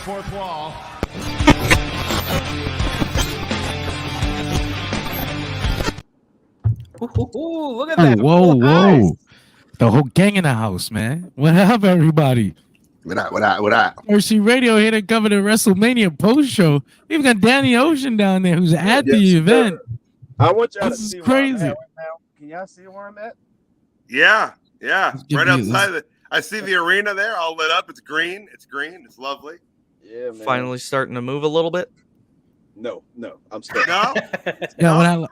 fourth wall. Ooh, look at that. Whoa. The whole gang in the house, man. What up, everybody? What up? Mercy Radio here to cover the WrestleMania post show. Even got Danny Ocean down there who's at the event. I want y'all This to is see crazy. where I'm at right now. Can y'all see where I'm at? Yeah. give Right me outside. I see the arena there, all lit up. It's green. It's lovely. Yeah, man. Finally starting to move a little bit. No, I'm stuck. No, Yeah, Okay.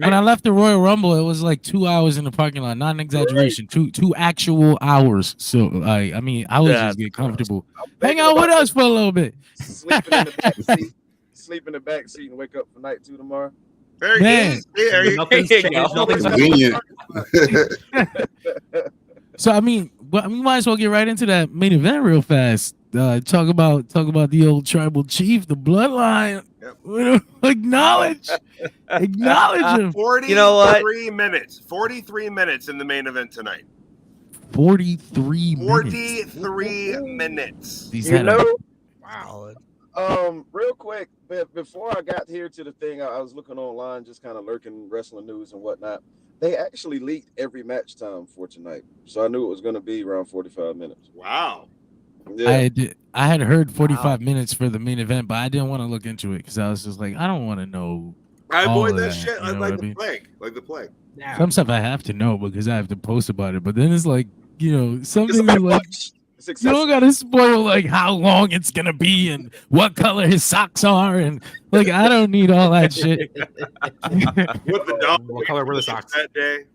when I left the Royal Rumble, it was like 2 hours in the parking lot. Not an exaggeration. Two actual hours. So I mean, I was just get comfortable. Hang out with us for a little bit. Sleep in the back seat and wake up for night 2 tomorrow. Very Man. good. There you Nothing's go. changed. Nothing's Convenient. So I mean, we might as well get right into that main event real fast. Talk about the old tribal chief, the bloodline. Yep. Acknowledge him. 43 You know what? minutes. 43 minutes in the main event tonight. 43 minutes. 43 minutes. These You had know, Wow. real quick, before I got here to the thing, I was looking online, just kind of lurking wrestling news and whatnot. They actually leaked every match time for tonight, so I knew it was going to be around 45 minutes. Wow. Yeah, I had heard 45 minutes for the main event, but I didn't want to look into it because I was just like, I don't want to know. I all avoid of that shit. you I know like what I the mean? plague. Like the plague. Some stuff I have to know because I have to post about it. But then it's like, something it's like it's you excessive. don't gotta spoil like how long it's gonna be and what color his socks are and like I don't need all that shit. With the dog. What color were the socks? That day.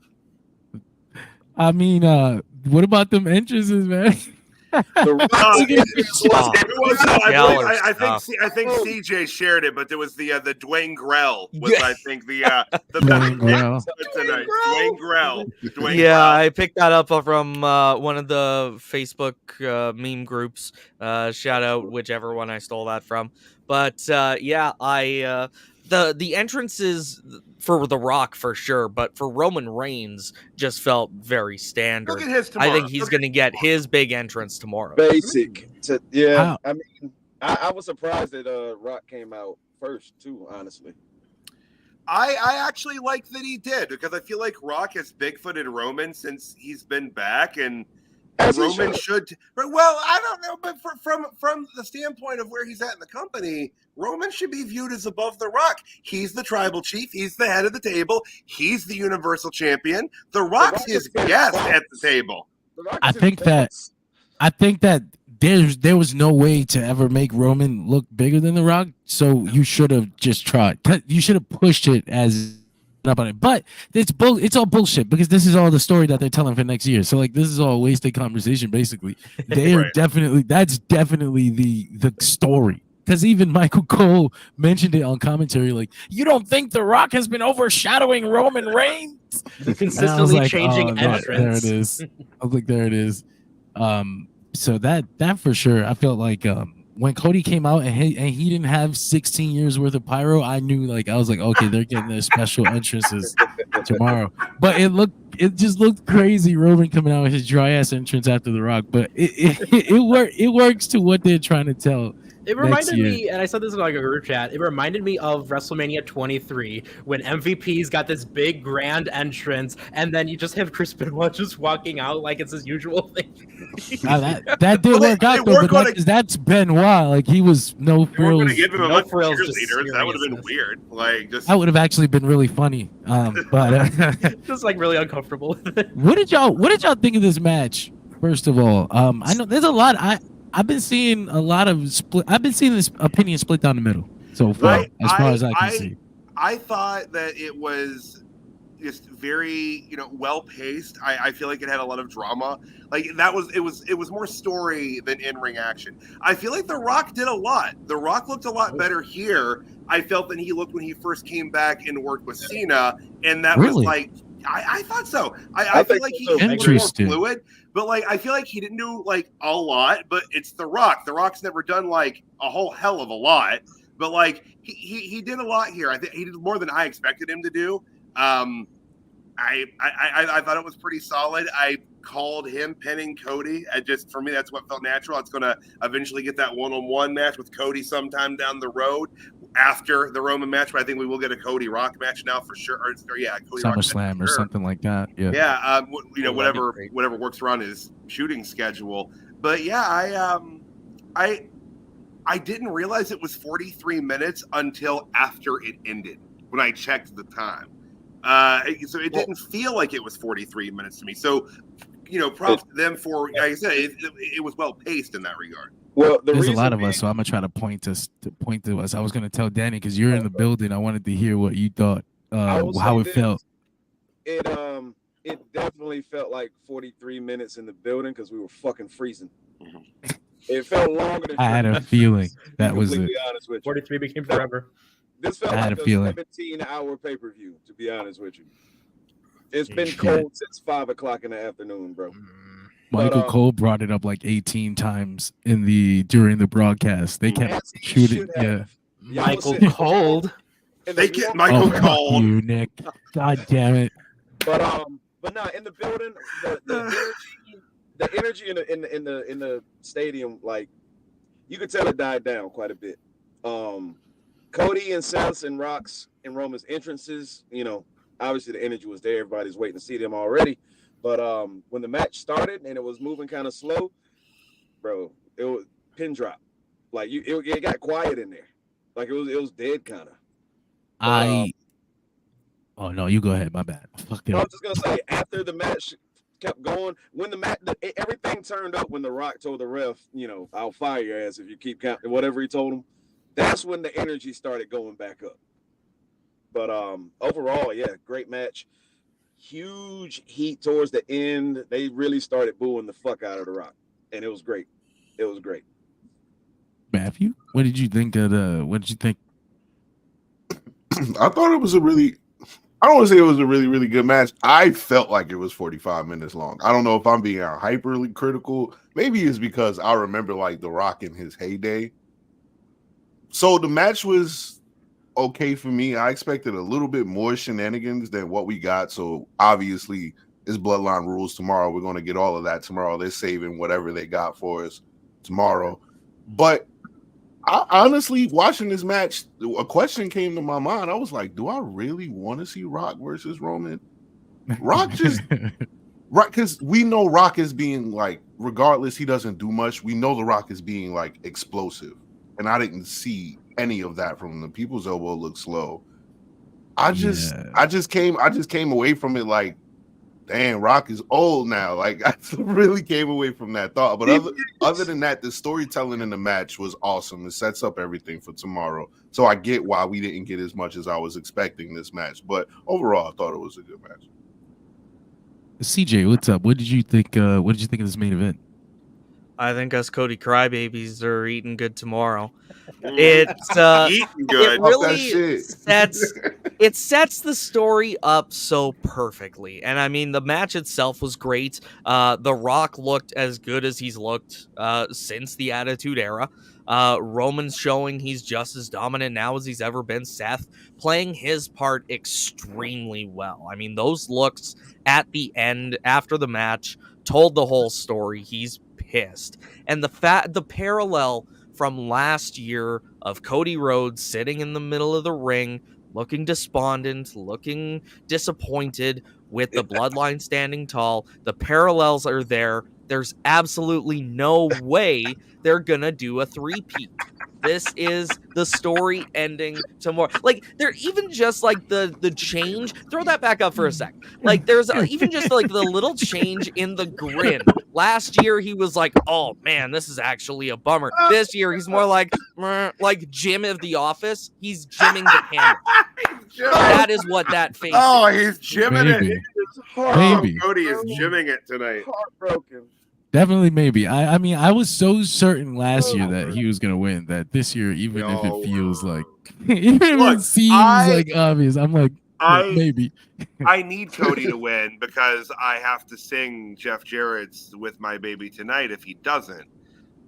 I mean, what about them entrances, man? The Rock- I think CJ shared it, but there was the Dwayne Grell was Yeah. I think the Dwayne Grell. tonight. Dwayne Grell. Yeah, I picked that up from one of the Facebook meme groups. Shout out whichever one I stole that from. But the entrances for The Rock for sure, but for Roman Reigns just felt very standard. Look at his tomorrow. I think he's going to get his big entrance tomorrow. basic. Wow. I mean, I was surprised that Rock came out first too. Honestly, I actually like that he did because I feel like Rock has Bigfooted Roman since he's been back, and As he Roman should. should. Well, I don't know, but from the standpoint of where he's at in the company, Roman should be viewed as above The Rock. He's the tribal chief. He's the head of the table. He's the Universal Champion. The Rock's Rock his is his guest boss. at the table. The Rock I is his think that- boss. I think that there was no way to ever make Roman look bigger than The Rock, so you should have just tried. You should have pushed it as up on it, but it's all bullshit because this is all the story that they're telling for next year. So like this is all a wasted conversation. Basically, they are Right. that's definitely the story. Because even Michael Cole mentioned it on commentary, like, you don't think The Rock has been overshadowing Roman Reigns? Consistently like, changing there entrance. it is. I was like, there it is. So that for sure, I felt like when Cody came out and he didn't have 16 years worth of pyro, I knew I was like, okay, they're getting their special entrances tomorrow. But it just looked crazy, Roman coming out with his dry ass entrance after The Rock. But it works to what they're trying to tell. It next reminded year. me, and I said this in a group chat, it reminded me of WrestleMania 23 when MVP's got this big grand entrance and then you just have Chris Benoit just walking out like it's his usual thing. That did Well, work they out though, weren't but gonna- that's Benoit. Like he was no They were going to frills. give him a No bunch of frills, just cheerleaders. That would have been seriousness. weird. Like just That would have actually been really funny. But Just like really uncomfortable with it. what did y'all think of this match? First of all, I know there's a lot. I've been seeing a lot of split. I've been seeing this opinion split down the middle so far, as far as I can see. I thought that it was just very, well paced. I feel like it had a lot of drama. Like it was more story than in-ring action. I feel like The Rock did a lot. The Rock looked a lot better here, I felt, than he looked when he first came back and worked with Cena. And that was Really? like, I thought so. I feel think like so, he too. was more Interesting. fluid, but I feel like he didn't do a lot, but it's The Rock. The Rock's never done a whole hell of a lot, but he did a lot here. I think he did more than I expected him to do. I thought it was pretty solid. I called him pinning Cody. For me, that's what felt natural. It's going to eventually get that one-on-one match with Cody sometime down the road after the Roman match. But I think we will get a Cody Rock match now for sure. Cody Rock SummerSlam or something like that. Yeah. Yeah. Whatever works around his shooting schedule. But yeah, I didn't realize it was 43 minutes until after it ended when I checked the time. So it didn't feel like it was 43 minutes to me. So, props to them for, like I said, it was well paced in that regard. Well, there's a lot of us, so I'm gonna try to point to us. I was gonna tell Danny because you're in the building. I wanted to hear what you thought, how it felt. It definitely felt like 43 minutes in the building because we were fucking freezing. Mm-hmm. It felt longer than I had a feeling that was it. 43 became forever. This felt like a 17-hour pay-per-view, to be honest with you. It's been cold since 5 o'clock in the afternoon, bro. Michael Cole brought it up like 18 times during the broadcast. They kept shooting. Yeah. Michael Cold. They get Michael Cole. You, Nick. God damn it. But no, in the building, the energy in the stadium, like you could tell it died down quite a bit. Cody and Seth and Rock's and Roman's entrances, obviously the energy was there. Everybody's waiting to see them already. But when the match started and it was moving kind of slow, bro, it was pin drop. Like it got quiet in there. Like it was dead kind of. Oh no, you go ahead. My bad. Fuck it. I was just gonna say after the match kept going, when the match, everything turned up when The Rock told the ref, I'll fire your ass if you keep counting, whatever he told him. That's when the energy started going back up. But overall, yeah, great match. Huge heat towards the end. They really started booing the fuck out of The Rock, and it was great. It was great. Matthew, what did you think of what did you think? I thought it was I don't want to say it was a really, really good match. I felt like it was 45 minutes long. I don't know if I'm being hyperly critical. Maybe it's because I remember like The Rock in his heyday. So the match was okay for me. I expected a little bit more shenanigans than what we got. So obviously it's Bloodline Rules tomorrow. We're going to get all of that tomorrow. They're saving whatever they got for us tomorrow. But I honestly, watching this match, a question came to my mind. I was like, do I really want to see Rock versus Roman? Rock because we know Rock is being like, regardless, he doesn't do much. We know The Rock is being like explosive. And I didn't see any of that from the People's Elbow look slow. I just came away from it like, damn, Rock is old now. Like I really came away from that thought. But other than that, the storytelling in the match was awesome. It sets up everything for tomorrow. So I get why we didn't get as much as I was expecting this match. But overall, I thought it was a good match. CJ, what's up? What did you think? What did you think of this main event? I think us Cody crybabies are eating good tomorrow. It's eating good. It really sets the story up so perfectly. And I mean, the match itself was great. The Rock looked as good as he's looked since the Attitude Era. Roman's showing he's just as dominant now as he's ever been. Seth playing his part extremely well. I mean, those looks at the end after the match told the whole story. He's pissed. And the parallel from last year of Cody Rhodes sitting in the middle of the ring, looking despondent, looking disappointed with the bloodline standing tall. The parallels are there. There's absolutely no way they're gonna do a three-peat. This is the story ending tomorrow. Like, they're even just like the change. Throw that back up for a sec. Like, there's even just like the little change in the grin. Last year, he was like, oh man, this is actually a bummer. This year, he's more like Jim of The Office. He's jimming the camera. That is what that face is. Oh, he's jimming it. Maybe. Cody is jimming it tonight. Heartbroken. Definitely, maybe. I mean, I was so certain last year that he was gonna win. That this year, even if it feels like, even if it seems like obvious, I'm like, maybe. I need Cody to win because I have to sing Jeff Jarrett's "With My Baby Tonight" if he doesn't.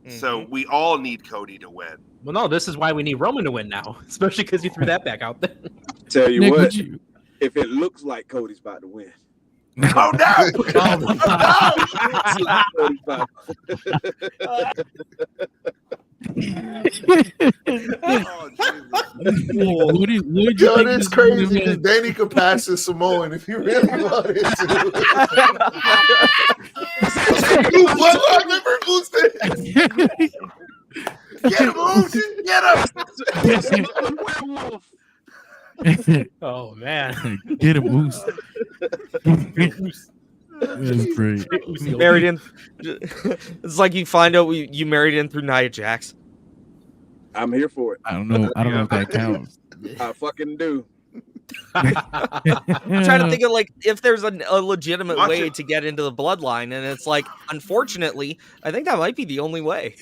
So we all need Cody to win. Well, no, this is why we need Roman to win now, especially because you threw that back out there. Tell you Nick, what, if it looks like Cody's about to win, Oh no! Oh, Jesus. What did you Yo, think it's this crazy woman- because Danny could pass as Samoan if he really wanted to. You bloodline member boosted. Get him, Ocean. Get him. Oh man. Get him, Moose. That's great. Married in. It's like you find out you married in through Nia Jax. I'm here for it. I don't know if that counts. I fucking do. I'm trying to think of like if there's a legitimate Watch way it. to get into the bloodline, and it's like, unfortunately, I think that might be the only way.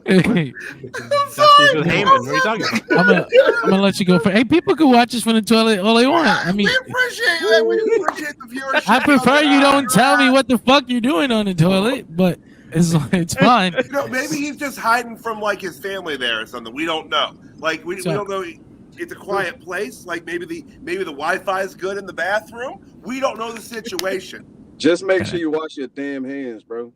Hey, Dusty's with Heyman. What are you talking about? I'm gonna let you go for. Hey, people can watch this from the toilet all they want. I mean, We appreciate that. We appreciate the viewership. I prefer you don't tell me what the fuck you're doing on the toilet, but it's fine. You know, maybe he's just hiding from like his family there or something. We don't know. Like we don't know. It's a quiet place. Like maybe the Wi-Fi is good in the bathroom. We don't know the situation. Just make sure you wash your damn hands, bro.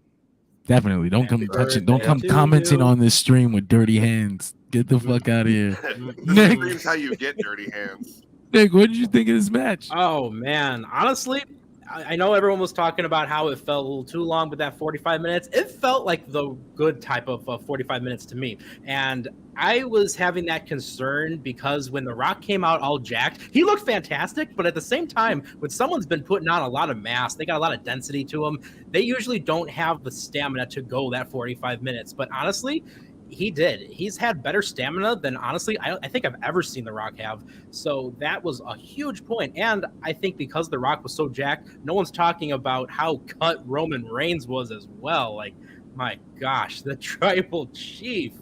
Definitely, don't come touching. Don't come commenting on this stream with dirty hands. Get the fuck out of here. This stream's how you get dirty hands. Nick, what did you think of this match? Oh man, honestly, I know everyone was talking about how it felt a little too long, but that 45 minutes, it felt like the good type of 45 minutes to me. And I was having that concern because when The Rock came out all jacked, he looked fantastic, but at the same time, when someone's been putting on a lot of mass, they got a lot of density to them, they usually don't have the stamina to go that 45 minutes. But honestly, he did. He's had better stamina than, honestly, I think I've ever seen The Rock have. So that was a huge point. And I think because The Rock was so jacked, no one's talking about how cut Roman Reigns was as well. Like, my gosh, the tribal chief.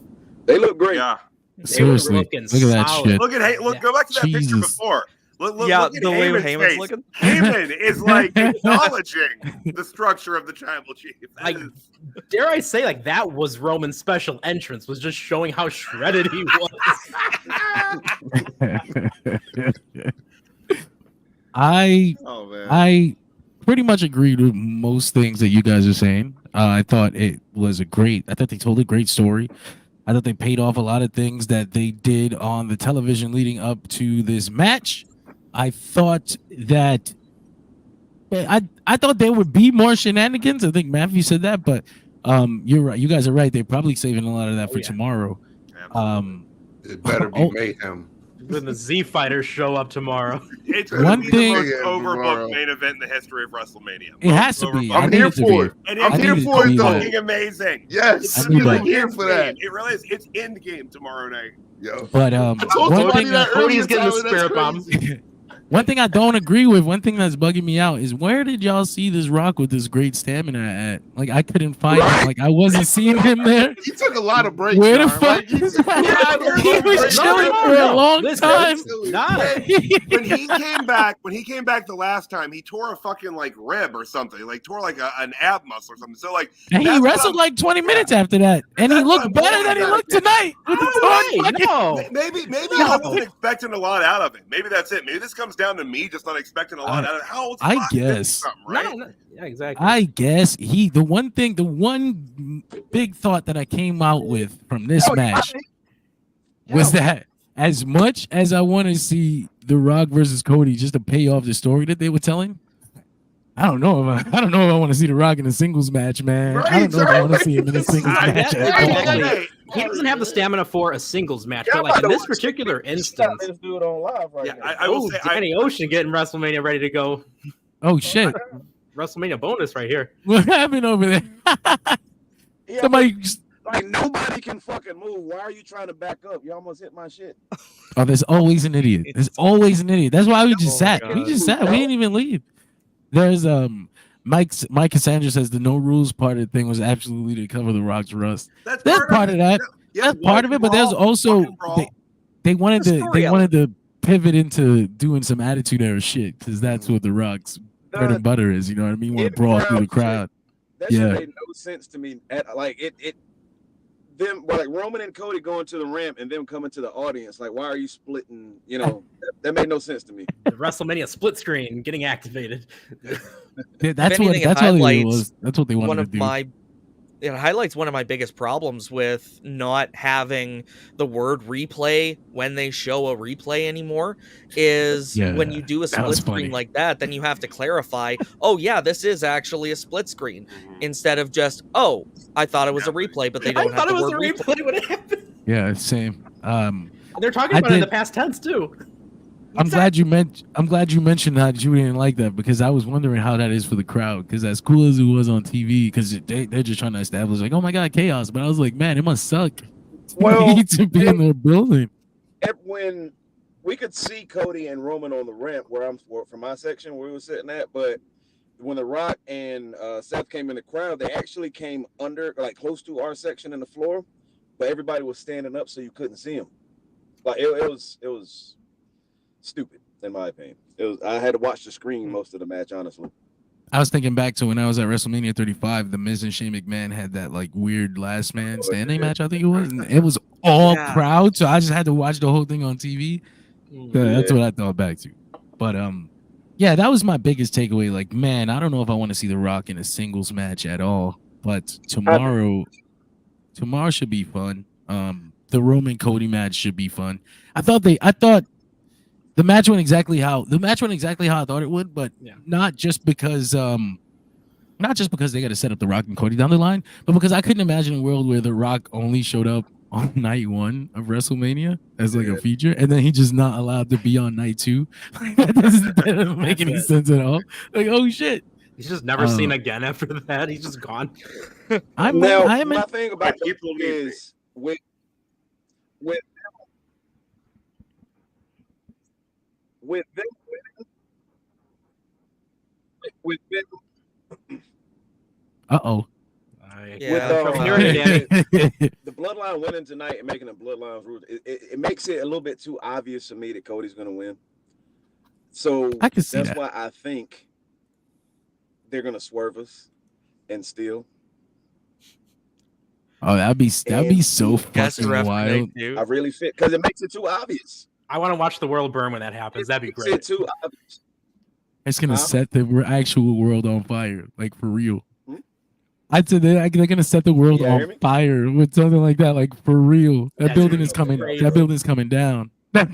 They look great. Yeah. Seriously, look at that shit. Look at look. Go back to that picture Jesus. before. Look Yeah, at the way Heyman's Heyman's face. looking. Heyman is like acknowledging the structure of the tribal chief. That Like, is- dare I say, like, that was Roman's special entrance, was just showing how shredded he was. oh man. I pretty much agreed with most things that you guys are saying. I thought it was I thought they told a great story. I thought they paid off a lot of things that they did on the television leading up to this match. I thought that I thought there would be more shenanigans. I think Matthew said that, but you're right. You guys are right. They're probably saving a lot of that for tomorrow. It better be mayhem. When the Z Fighters show up tomorrow. It's One one thing thing- the most overbooked Tomorrow. main event in the history of WrestleMania. It has to be. I I'm need here it to for be. it. And I'm it's here for it, though. fucking amazing. Yes, I need that. I'm here for that. It really is. It's in the game tomorrow night. Yo. But I told one somebody thing that Cody's earlier, getting the Tyler, that's spirit bomb. crazy. one thing I don't agree with, one thing that's bugging me out is where did y'all see this Rock with this great stamina at? Like I couldn't find him. Like I wasn't seeing him there. He took a lot of breaks. Where the John. fuck Like, is he- he was chilling for a long Listen, time. Nah. When he came back, the last time, he tore a fucking like rib or something. Like tore like an ab muscle or something. So like And he that's wrestled what like 20 minutes after that, and he That's looked what I'm better worried than he about. looked tonight. With the torn fucking- No. Maybe I wasn't expecting a lot out of it. Maybe that's it. Maybe this comes down to me just not expecting a lot out of it. How old's I Rock? guess. Something, right? No, yeah, exactly. I guess the one big thought that I came out with from this match was that as much as I want to see The Rock versus Cody just to pay off the story that they were telling, I don't know if I want to see The Rock in a singles match, man. I don't know if I want to see him in a singles I match. get- at all. Hey, He doesn't have the stamina for a singles match, Yeah, but like I'm in about this to watch particular Stop instance, this dude on live right yeah, now. I will say, Danny Ocean getting WrestleMania ready to go. Oh shit! WrestleMania bonus right here. What happened over there? Yeah, Somebody. like nobody can fucking move. Why are you trying to back up? You almost hit my shit. Oh, there's always an idiot. There's always an idiot. That's why we just Oh my sat. We God. just sat. We didn't even leave. There's Mike Cassandra says the no rules part of the thing was absolutely to cover the Rock's rust. that's That's part of that. Yeah, That's part of it, but there's also they wanted to pivot into doing some attitude era shit because that's what the Rock's bread and butter is. You know what I mean? Want to It brawl through the crowd crowd. That Yeah. shit made no sense to me. Like it them, like Roman and Cody going to the ramp and them coming to the audience. Like, why are you splitting? You know, that made no sense to me. The WrestleMania split screen getting activated. Yeah, that's what anything, it that's what it highlights was. That's what they wanted one to of do. it highlights one of my biggest problems with not having the word replay when they show a replay anymore is when you do a split screen like that, then you have to clarify, oh yeah, this is actually a split screen, instead of just, oh, I thought it was a replay, but they don't have the word replay. When it happened. Yeah, same. They're talking about it in the past tense too. I'm glad you mentioned that you didn't like that, because I was wondering how that is for the crowd. Because as cool as it was on TV, because they're just trying to establish like, oh my god, chaos. But I was like, man, it must suck. Well, to be in their building. When we could see Cody and Roman on the ramp where I'm from my section where we were sitting at, but when The Rock and Seth came in the crowd, they actually came under, like close to our section in the floor, but everybody was standing up so you couldn't see them. Like it was stupid in my opinion. I had to watch the screen most of the match, honestly. I was thinking back to when I was at WrestleMania 35, the Miz and Shane McMahon had that like weird last man standing match, I think it was. And it was all crowd, so I just had to watch the whole thing on TV. That's what I thought back to. But yeah, that was my biggest takeaway. Like, man, I don't know if I want to see The Rock in a singles match at all. But tomorrow should be fun. The Roman Cody match should be fun. I thought the match went exactly how I thought it would, but not just because they got to set up The Rock and Cody down the line, but because I couldn't imagine a world where The Rock only showed up on night 1 of WrestleMania as like a feature, and then he just not allowed to be on night 2. That doesn't make any sense at all. Like, oh shit, he's just never seen again after that. He's just gone. My thing about people is with them. Uh-oh. The bloodline winning tonight and making the bloodline rules, it makes it a little bit too obvious to me that Cody's going to win. So I can see that's why I think they're going to swerve us and steal. Oh, that'd be so fucking wild. I really fit because it makes it too obvious. I want to watch the world burn when that happens. That'd be great. Too obvious. It's gonna set the actual world on fire, like for real. I'd say they're gonna set the world on fire with something like that, like for real. That building is coming. That building's coming down. But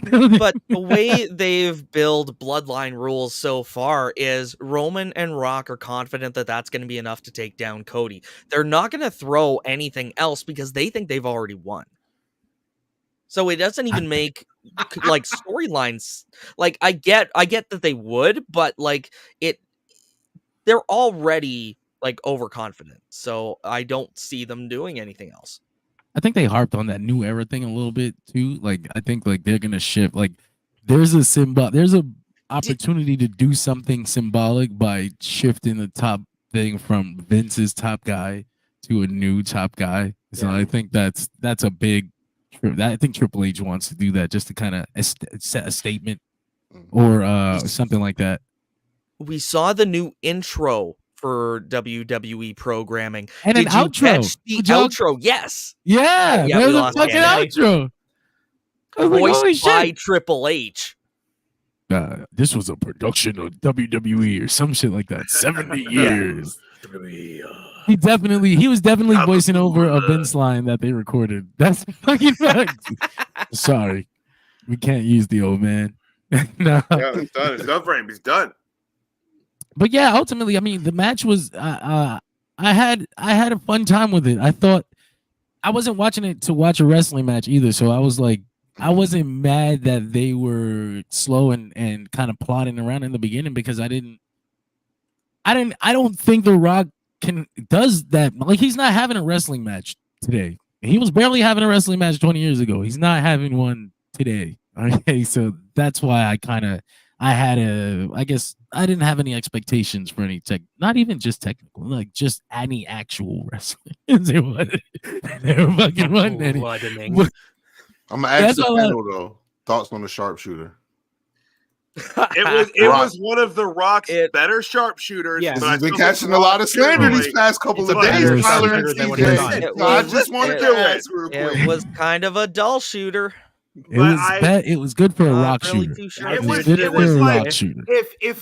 the way they've built bloodline rules so far is Roman and Rock are confident that that's going to be enough to take down Cody. They're not going to throw anything else because they think they've already won. So it doesn't even make like storylines. Like I get that they would, but like they're already like overconfident. So I don't see them doing anything else. I think they harped on that new era thing a little bit too. Like I think like they're gonna shift. Like there's a opportunity to do something symbolic by shifting the top thing from Vince's top guy to a new top guy. So I think that's a big. I think Triple H wants to do that just to kind of set a statement or something like that. We saw the new intro for WWE programming. And Did an you outro. catch the outro? Yes. Yeah, yeah, there's a fucking outro. Voiced by Triple H. This was a production of WWE or some shit like that. 70 years. He was definitely voicing over a Vince line that they recorded. That's fucking right. Sorry, we can't use the old man. No. Yeah, it's done. It's done for him. He's done. But yeah, ultimately, I mean, the match was. I had a fun time with it. I thought I wasn't watching it to watch a wrestling match either, so I was like, I wasn't mad that they were slow and kind of plodding around in the beginning because I don't think The Rock does that. Like, he's not having a wrestling match today. He was barely having a wrestling match 20 years ago. He's not having one today. Okay, so that's why I guess I didn't have any expectations for any not even just technical, like just any actual wrestling. They were fucking running. I'm gonna ask the panel though. Thoughts on the sharpshooter? It was one of the Rock's better sharpshooters. Yeah. But He's been catching a lot of slander these past couple of days. Tyler and TJ. So I just wanted to ask real quick. It was kind of a dull shooter. It was good for a rock really shooter. too sure. It was rock like shooter. if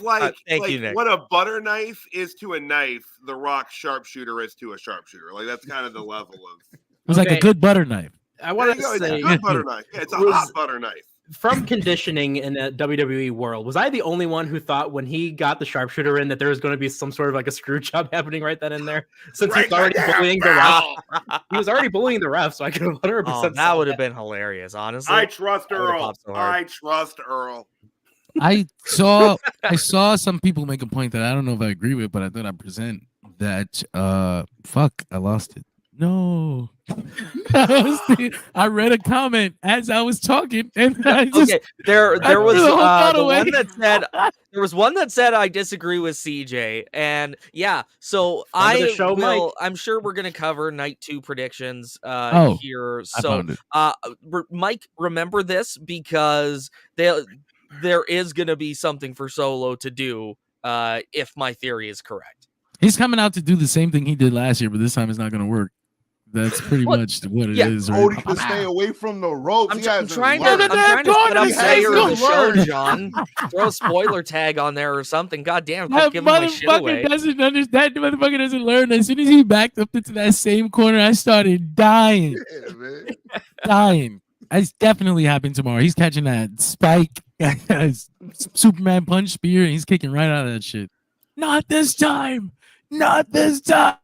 Thank you, Nick. what a butter knife is to a knife, the Rock sharpshooter is to a sharpshooter. Like that's kind of the level of. It was like a good butter knife. I want to It's say a good butter knife. Yeah, it's a hot butter knife. from conditioning in the WWE world, was I the only one who thought when he got the sharpshooter in that there was going to be some sort of like a screw job happening right then and there? Since he's already bullying the ref. He was already bullying the ref, so I could have 100%. Oh, that would have been hilarious, honestly. I trust Earl. popped so hard. I trust Earl. I saw some people make a point that I don't know if I agree with, but I thought I'd present that I lost it. No. I read a comment as I was talking, and I just there was the one that said I disagree with CJ, and yeah, so I'm sure we're gonna cover night 2 predictions here. So Mike, remember this because there is gonna be something for Solo to do if my theory is correct. He's coming out to do the same thing he did last year, but this time it's not gonna work. That's pretty much what it is. Cody to stay away from the ropes. I'm trying to set up player of the show, John. Throw a spoiler tag on there or something. God damn, that giving my shit away. Doesn't understand. That motherfucker doesn't learn. As soon as he backed up into that same corner, I started dying. Yeah, man. Dying. It's definitely happened tomorrow. He's catching that spike, Superman punch spear, and he's kicking right out of that shit. Not this time. Not this time.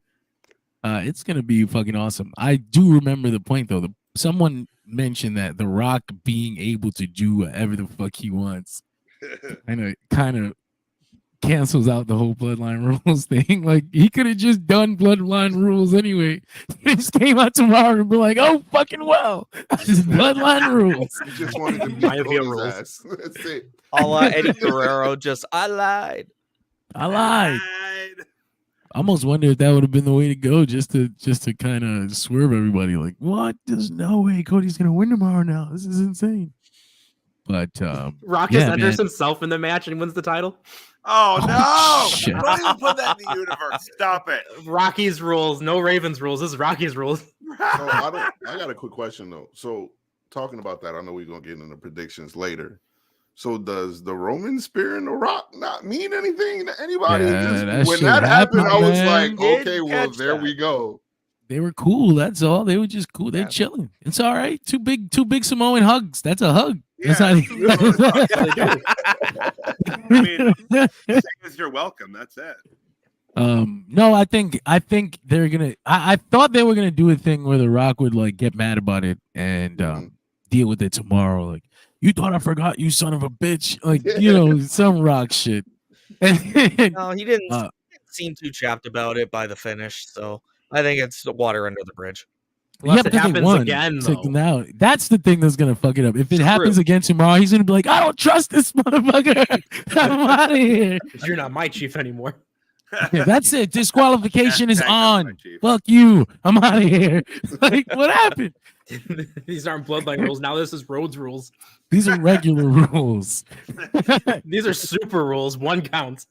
It's gonna be fucking awesome. I do remember the point though. Someone mentioned that The Rock being able to do whatever the fuck he wants, kind of cancels out the whole bloodline rules thing. Like he could have just done bloodline rules anyway. He just came out tomorrow and be like, "Oh fucking well, just bloodline rules." He just wanted to beat Cody's ass. That's it. Eddie Guerrero just I lied. I almost wonder if that would have been the way to go, just to kind of swerve everybody. Like, what? There's no way Cody's gonna win tomorrow. Now this is insane. But Rock just enters himself in the match and wins the title. Oh no! Shit. Don't even put that in the universe. Stop it. Rocky's rules, no Ravens rules. This is Rocky's rules. So I got a quick question though. So talking about that, I know we're gonna get into predictions later. So does the Roman spear and the Rock not mean anything to anybody? Yeah, when that happened, I was like, okay, well, there that. we go. they were cool. That's all. They were just cool. They're chilling. It's all right. Two big Samoan hugs. That's a hug. Yeah, that's I mean, you're welcome. That's it. No, I think they're gonna. I thought they were gonna do a thing where The Rock would like get mad about it and deal with it tomorrow. Like, you thought I forgot, you son of a bitch. Like, you know, some Rock shit. No, he didn't seem too chapped about it by the finish. So I think it's the water under the bridge. Unless it happens again, now that's the thing that's gonna fuck it up. If it happens again tomorrow, he's gonna be like, I don't trust this motherfucker. I'm out of here. You're not my chief anymore. Yeah, that's it. Disqualification is on. Fuck you. I'm out of here. Like, what happened? These aren't bloodline rules. Now this is Rhodes rules. These are regular rules. These are super rules. One count.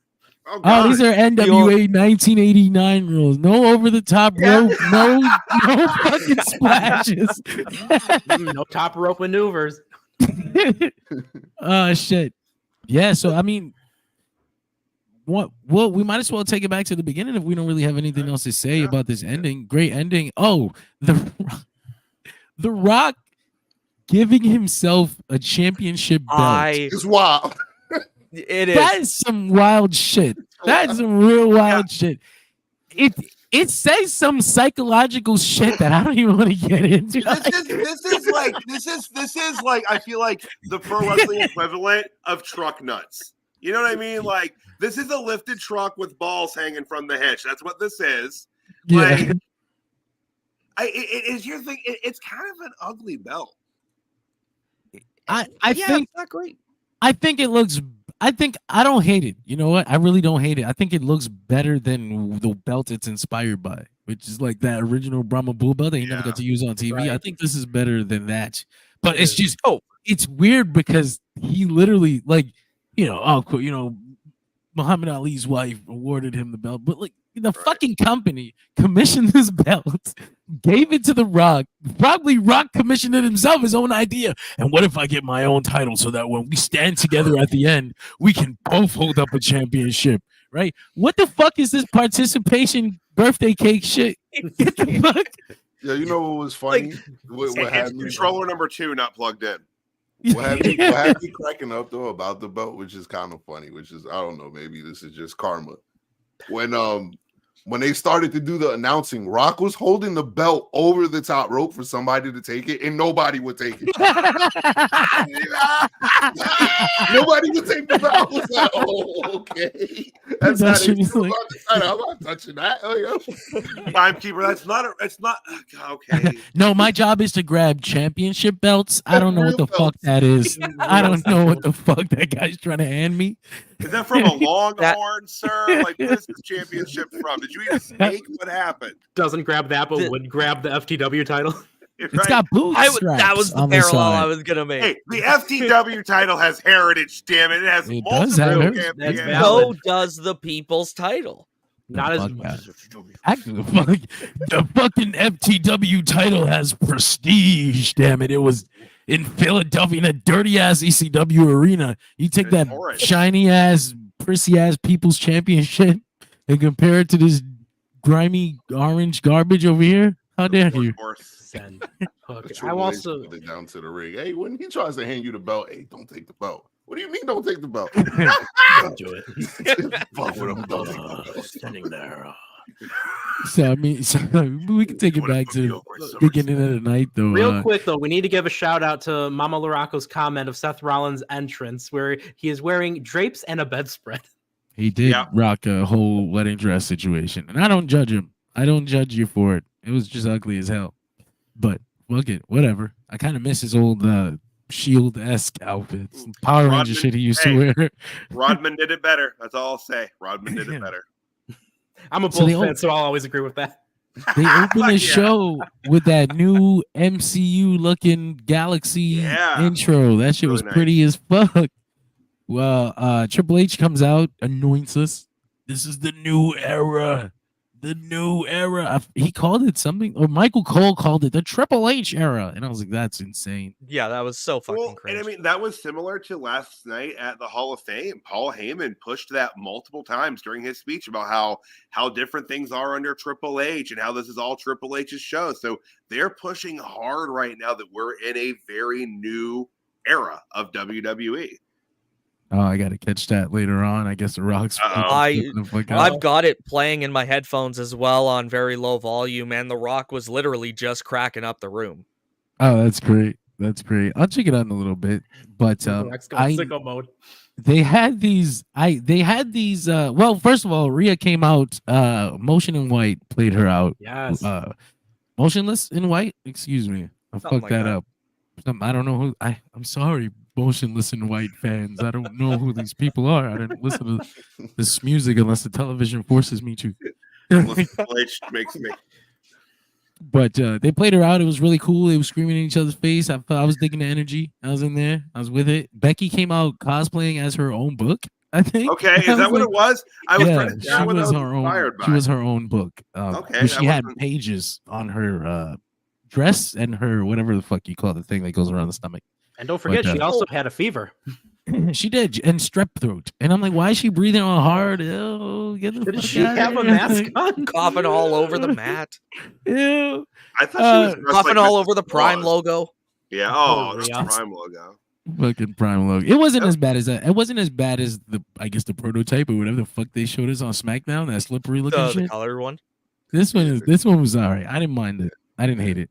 Oh, these are NWA 1989 rules. No over the top rope. No fucking splashes. No top rope maneuvers. Shit. Yeah. So I mean, well, we might as well take it back to the beginning if we don't really have anything else to say about this ending. Great ending. Oh, the Rock giving himself a championship belt. It's wild. It is. That is some wild shit. That's some real wild shit. It says some psychological shit that I don't even want to get into. This is like I feel like the pro wrestling equivalent of truck nuts. You know what I mean? Like, this is a lifted truck with balls hanging from the hitch. That's what this is. Yeah. Like, it's your thing. It's kind of an ugly belt. I think it's not great. I think I don't hate it. You know what? I really don't hate it. I think it looks better than the belt it's inspired by, which is like that original Brahma Bull belt that he never got to use on TV. Right. I think this is better than that. But it's just it's weird because he literally, like, Muhammad Ali's wife awarded him the belt, but like the fucking company commissioned this belt, gave it to The Rock. Probably Rock commissioned it himself, his own idea. And what if I get my own title so that when we stand together at the end, we can both hold up a championship, right? What the fuck is this participation birthday cake shit? Get the fuck? Yeah, you know what was funny? What had It's me, controller number 2 not plugged in. what had me cracking up though about the belt, which is kind of funny, which is, I don't know, maybe this is just karma. When they started to do the announcing, Rock was holding the belt over the top rope for somebody to take it, and nobody would take it. Nobody would take the belt. I was like, oh, okay. That's not it. I'm not touching that. Oh, yeah. Timekeeper, that's not okay. No, my job is to grab championship belts. I don't know what the fuck that is. I don't know what the fuck that guy's trying to hand me. Is that from a Longhorn, sir? Like, where's this championship from? Did you eat a snake? What happened? Doesn't grab that, but would grab the FTW title. It's got boot straps. That was the on parallel side. I was gonna make. Hey, the FTW title has heritage, damn it. It has It does multiple have heritage. champions. That's valid. So does the people's title. Not as Fuck much that. as FTW. Actually, the fucking FTW title has prestige. Damn it! It was in Philadelphia in a dirty ass ECW arena. You take It's that orange. shiny ass, prissy ass People's Championship and compare it to this grimy orange garbage over here. How dare you? Send. Okay. Triple I'm H also put it down to the ring. Hey, when he tries to hand you the belt, hey, don't take the belt. What do you mean don't take the belt? don't do it. Fuck with him, don't take the belt. Standing there. So I mean, we can take it back to the beginning of the night, though. Real quick though, we need to give a shout out to Mama Luraco's comment of Seth Rollins' entrance, where he is wearing drapes and a bedspread. He did Yeah. rock a whole wedding dress situation, and I don't judge him. I don't judge you for it. It was just ugly as hell. But look it, whatever. I kind of miss his old Shield-esque outfits, Power Ranger Rodman- shit he used hey. to wear. Rodman did it better. That's all I'll say. Rodman did it better. I'm a So Bulls they fan, all- so I'll always agree with that. They opened Fuck the yeah. show with that new MCU looking Galaxy Yeah. intro. That shit was Really pretty as fuck. Well, Triple H comes out, anoints us. This is the new era. The new era. He called it something, or Michael Cole called it the Triple H era. And I was like, that's insane. Yeah, that was so fucking Well, cringe. and I mean, that was similar to last night at the Hall of Fame. Paul Heyman pushed that multiple times during his speech about how different things are under Triple H and how this is all Triple H's show. So they're pushing hard right now that we're in a very new era of WWE. Oh, I got to catch that later on. I guess the Rock's. I've got it playing in my headphones as well on very low volume, and The Rock was literally just cracking up the room. Oh, that's great. That's great. I'll check it out in a little bit. But Next go sicko mode. they had these. Well, first of all, Rhea came out. Motion in White played her out. Yes. Motionless in White. Excuse me, I Something fucked like that that. up. I don't know who. I'm sorry, Motionless in White fans. I don't know who these people are. I didn't listen to this music unless the television forces me to. Triple H makes me. But they played her out. It was really cool. They were screaming in each other's face. I was digging the energy. I was in there. I was with it. Becky came out cosplaying as her own book, I think. Okay, is that what it was? I was trying to she figure out what I was was her own. inspired by. She was her own book. Okay, but she that had wasn't- pages on her dress and her whatever the fuck you call the thing that goes around the stomach. And don't forget, But, she also had a fever. She did, and strep throat. And I'm like, why is she breathing all hard? Ew, get the Did fuck she outta have a here. mask on? Coughing all over the mat, Ew. I thought she was dressed coughing like all Mrs. over the Prime Claus. logo. Yeah. Oh, Oh, the yeah. Prime logo. Fucking Prime logo. It wasn't as bad as that. It wasn't as bad as the, I guess, the prototype or whatever the fuck they showed us on SmackDown. That slippery looking The shit. color one. This one was alright. I didn't mind it. I didn't hate it.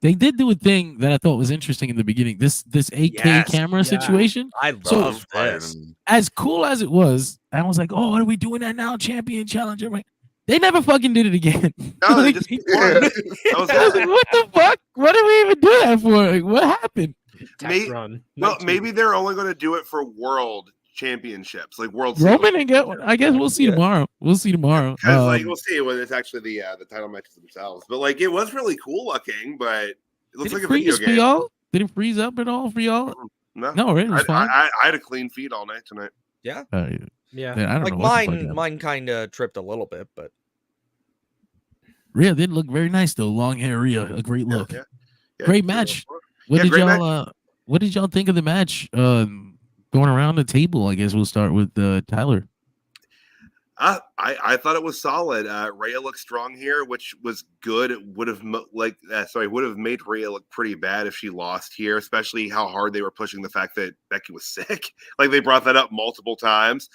They did do a thing that I thought was interesting in the beginning. This 8K Yes, camera yeah. situation. I So- love this. As cool as it was, I was like, "Oh, are we doing that now? Champion challenger?" Right? They never fucking did it again. No, they Like, just Yeah. that was I was like, what the fuck? What did we even do that for? Like, what happened? Test May- run. Well, 19. maybe they're only going to do it for world championships, like world. Roman and get. I guess we'll see tomorrow. We'll see tomorrow. Because like we'll see when it's actually the title matches themselves. But like it was really cool looking, but it looks did like it a video freeze for game. y'all? Did it freeze up at all for y'all? No, it was fine. I had a clean feed all night tonight. Yeah. Yeah. I don't Like know. what the fuck happened. mine kind of tripped a little bit, but Rhea did look very nice though. Long hair, Rhea, a great look. Yeah. Great match. What did y'all? What did y'all think of the match? Going around the table, I guess we'll start with Tyler. I thought it was solid. Rhea looked strong here, which was good. It would have would have made Rhea look pretty bad if she lost here, especially how hard they were pushing the fact that Becky was sick. Like they brought that up multiple times.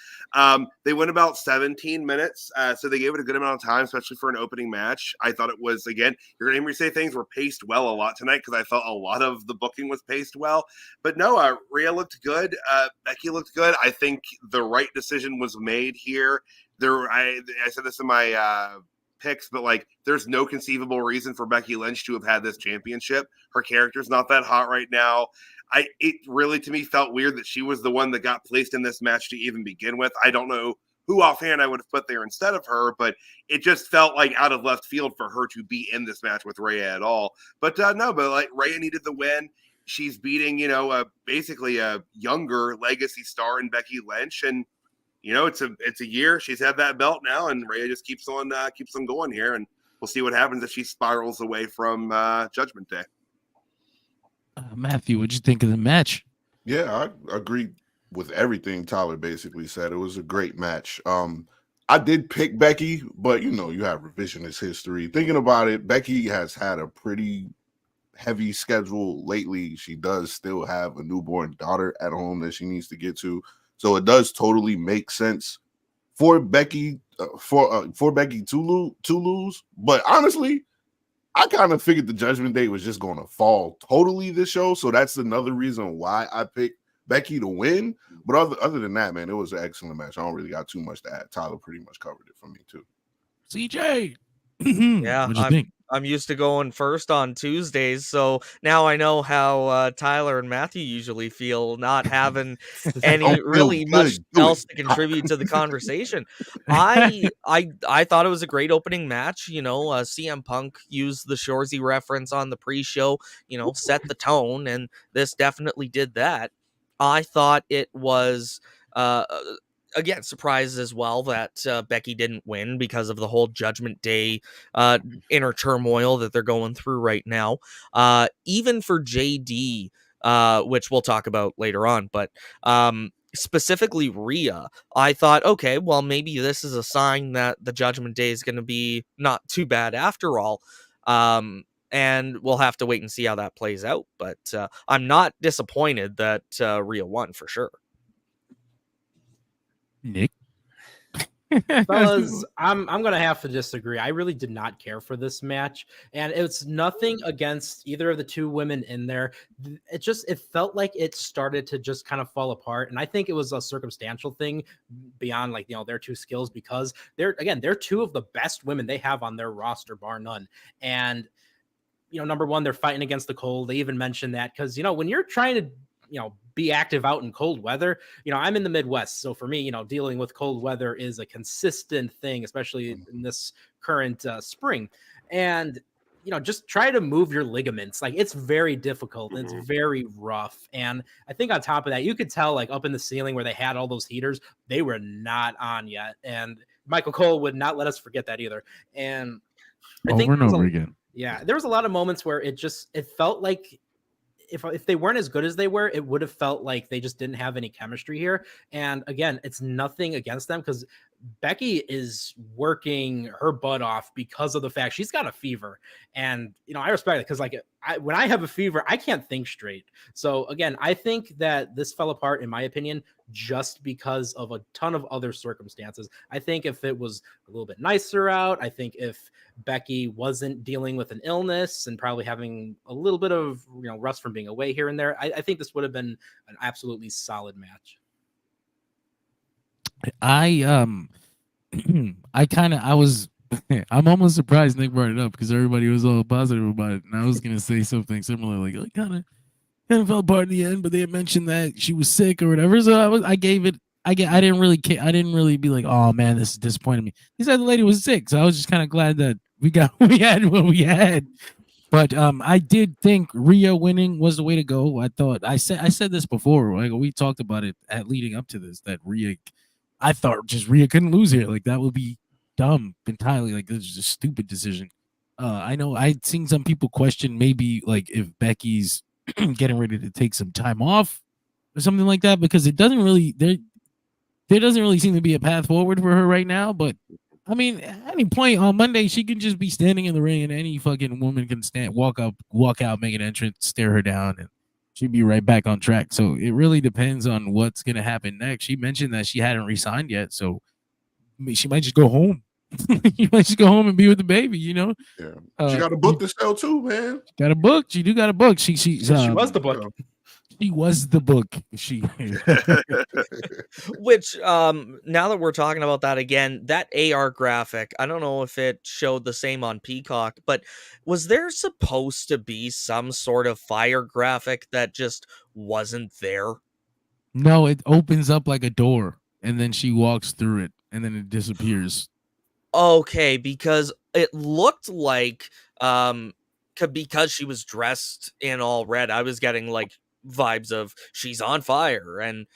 They went about 17 minutes, so they gave it a good amount of time, especially for an opening match. I thought it was, again, you're going to hear me say things were paced well a lot tonight because I felt a lot of the booking was paced well. But no, Rhea looked good. Becky looked good. I think the right decision was made here. I said this in my picks, but like, there's no conceivable reason for Becky Lynch to have had this championship. Her character's not that hot right now. It really, to me, felt weird that she was the one that got placed in this match to even begin with. I don't know who offhand I would have put there instead of her, but it just felt like out of left field for her to be in this match with Rhea at all. But like Rhea needed the win. She's beating, basically a younger legacy star in Becky Lynch, and it's a year. She's had that belt now, and Rhea just keeps on going here, and we'll see what happens if she spirals away from Judgment Day. Matthew, what'd you think of the match? Yeah, I agree with everything Tyler basically said. It was a great match. I did pick Becky, but you have revisionist history. Thinking about it, Becky has had a pretty heavy schedule lately. She does still have a newborn daughter at home that she needs to get to. So it does totally make sense for Becky for Becky to lose. But honestly, I kind of figured the Judgment Day was just going to fall totally this show. So that's another reason why I picked Becky to win. But other than that, man, it was an excellent match. I don't really got too much to add. Tyler pretty much covered it for me too. CJ. Yeah, What'd you think? I'm used to going first on Tuesdays, so now I know how Tyler and Matthew usually feel, not having any really much else to contribute to the conversation. I thought it was a great opening match. CM Punk used the Shorzy reference on the pre-show, set the tone, and this definitely did that. I thought it was again, surprised as well that Becky didn't win because of the whole Judgment Day inner turmoil that they're going through right now. Even for JD, which we'll talk about later on, but specifically Rhea, I thought, okay, well, maybe this is a sign that the Judgment Day is going to be not too bad after all. And we'll have to wait and see how that plays out. But I'm not disappointed that Rhea won for sure. Nick. Fellas, I'm gonna have to disagree. I really did not care for this match, and it's nothing against either of the two women in there. It felt like it started to just kind of fall apart, and I think it was a circumstantial thing beyond their two skills, because they're two of the best women they have on their roster, bar none. And number one, they're fighting against the cold. They even mentioned that because when you're trying to be active out in cold weather. I'm in the Midwest, so for me, dealing with cold weather is a consistent thing, especially in this current spring. And just try to move your ligaments. Like, it's very difficult. And it's very rough. And I think on top of that, you could tell, like, up in the ceiling where they had all those heaters, they were not on yet. And Michael Cole would not let us forget that either. And I think over and over again. Yeah, there was a lot of moments where it felt like if they weren't as good as they were, it would have felt like they just didn't have any chemistry here. And again, it's nothing against them, because Becky is working her butt off because of the fact she's got a fever. And, I respect it, because when I have a fever, I can't think straight. So again, I think that this fell apart, in my opinion, just because of a ton of other circumstances. I think if it was a little bit nicer out, I think if Becky wasn't dealing with an illness and probably having a little bit of rust from being away here and there, I think this would have been an absolutely solid match. I'm almost surprised Nick brought it up, because everybody was all positive about it, and I was gonna say something similar, like kind of fell apart in the end, but they had mentioned that she was sick or whatever, so I didn't really care. I didn't really be like, oh man, this is disappointing me. He said the lady was sick, so I was just kind of glad that we had what we had. But I did think Rhea winning was the way to go. I said this before. Like we talked about it at leading up to this. That Rhea, I thought just Rhea couldn't lose here. Like that would be dumb entirely. Like this is a stupid decision. I know I'd seen some people question maybe like if Becky's getting ready to take some time off or something like that because it doesn't really there doesn't really seem to be a path forward for her right now. But I mean, at any point on Monday, she can just be standing in the ring, and any fucking woman can walk out, make an entrance, stare her down, and she'd be right back on track. So it really depends on what's gonna happen next. She mentioned that she hadn't resigned yet, so she might just go home. You might just go home and be with the baby, you know. Yeah, she got a book to sell too, man. Got a book. She do got a book. She was the book. She was the book. She Which now that we're talking about that again, that AR graphic, I don't know if it showed the same on Peacock, but was there supposed to be some sort of fire graphic that just wasn't there? No, it opens up like a door and then she walks through it and then it disappears. Okay, because it looked like because she was dressed in all red, I was getting like vibes of she's on fire, and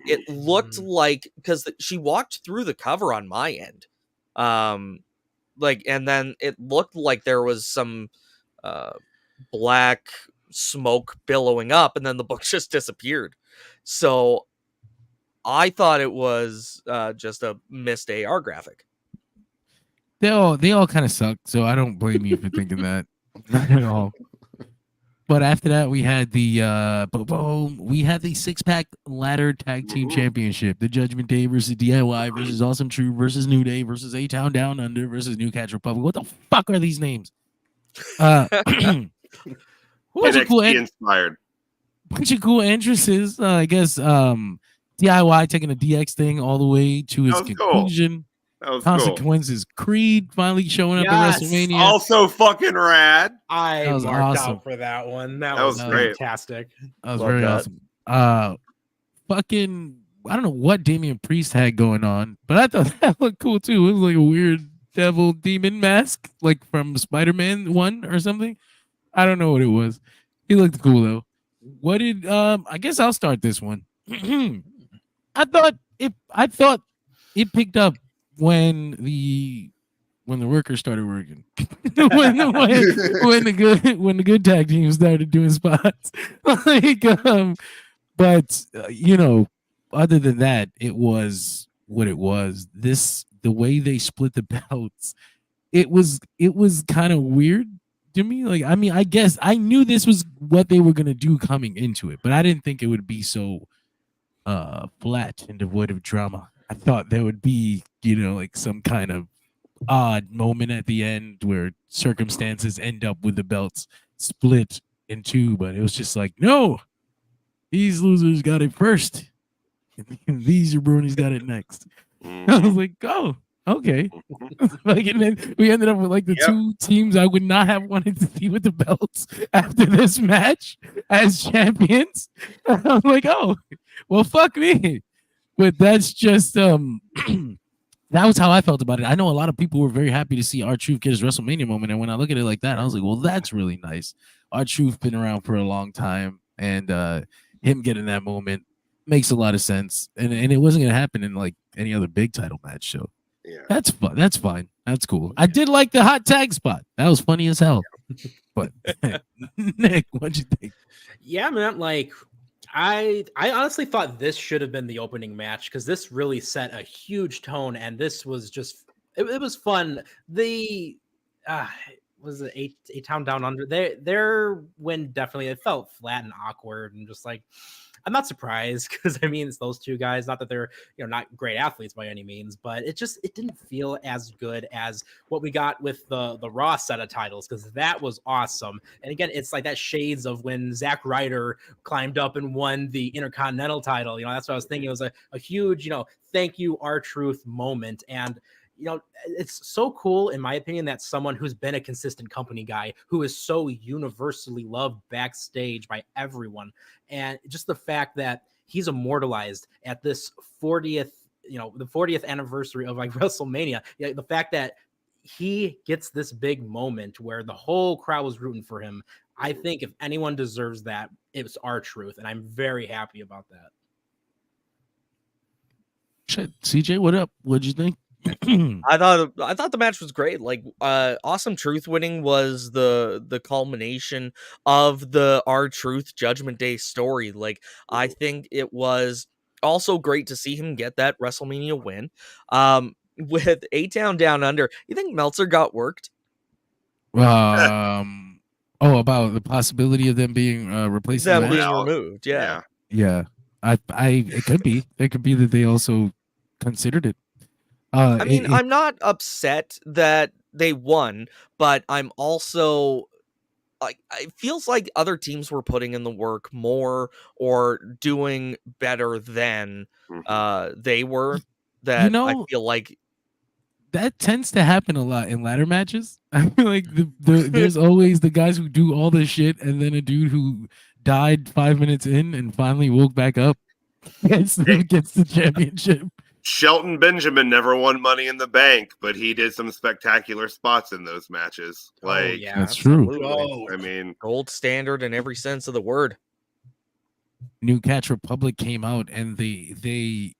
it looked like because she walked through the cover on my end, like, and then it looked like there was some black smoke billowing up, and then the book just disappeared. So I thought it was just a missed AR graphic. They all kind of suck, so I don't blame you for thinking that. Not at all. But after that, we had the 6-pack ladder tag team championship. The Judgment Day versus DIY versus Awesome Truth versus New Day versus A-Town Down Under versus New Catch Republic. What the fuck are these names? NXT inspired. Bunch of cool entrances. I guess DIY taking the DX thing all the way to its conclusion. Cool. That was Consequences. Cool. Creed finally showing up at WrestleMania. Also fucking rad. I marked out for that one. That was great. Fantastic. That was very awesome. Fucking, I don't know what Damian Priest had going on, but I thought that looked cool too. It was like a weird devil demon mask, like from Spider-Man 1 or something. I don't know what it was. He looked cool though. What did I guess I'll start this one. I thought it picked up when the workers started working. when the good tag team started doing spots. But you know, other than that, it was what it was. The way they split the belts, it was kind of weird to me. Like, I mean, I guess I knew this was what they were gonna do coming into it, but I didn't think it would be so flat and devoid of drama. I thought there would be, you know, like some kind of odd moment at the end where circumstances end up with the belts split in two, but it was just like, no, these losers got it first. And these jabronis got it next. I was like, oh, okay. Like, and then we ended up with like the two teams I would not have wanted to see with the belts after this match as champions. I was like, oh, well, fuck me. But that's just that was how I felt about it. I know a lot of people were very happy to see R-Truth get his WrestleMania moment, and when I look at it like that, I was like, well, that's really nice. R-Truth been around for a long time, and him getting that moment makes a lot of sense. And it wasn't gonna happen in like any other big title match. So that's fun. That's fine. That's cool. I did like the hot tag spot. That was funny as hell. But Nick, what'd you think? Yeah, man, like I honestly thought this should have been the opening match because this really set a huge tone, and this was just it was fun. The was it A-Town Down Under? Their win definitely it felt flat and awkward and just like I'm not surprised because I mean it's those two guys. Not that they're not great athletes by any means, but it didn't feel as good as what we got with the Raw set of titles because that was awesome. And again, it's like that shades of when Zack Ryder climbed up and won the Intercontinental title. That's what I was thinking. It was a huge thank you R-Truth moment. And it's so cool, in my opinion, that someone who's been a consistent company guy who is so universally loved backstage by everyone. And just the fact that he's immortalized at this 40th, the 40th anniversary of like WrestleMania. The fact that he gets this big moment where the whole crowd was rooting for him. I think if anyone deserves that, it's R-Truth, and I'm very happy about that. Shit, CJ, what up? What'd you think? I thought the match was great. Like, Awesome Truth winning was the culmination of the R-Truth Judgment Day story. Like, I think it was also great to see him get that WrestleMania win. With A-Town Down Under, you think Meltzer got worked? About the possibility of them being replaced. Them in being the match? removed, yeah. Yeah. It could be. It could be that they also considered it. I mean, I'm not upset that they won, but I'm also like, it feels like other teams were putting in the work more or doing better than they were. That I feel like that tends to happen a lot in ladder matches. I feel like there's always the guys who do all this shit, and then a dude who died 5 minutes in and finally woke back up gets the championship. Shelton Benjamin never won Money in the Bank, but he did some spectacular spots in those matches. Like, yeah, that's true. I mean, gold standard in every sense of the word. New Catch Republic came out and they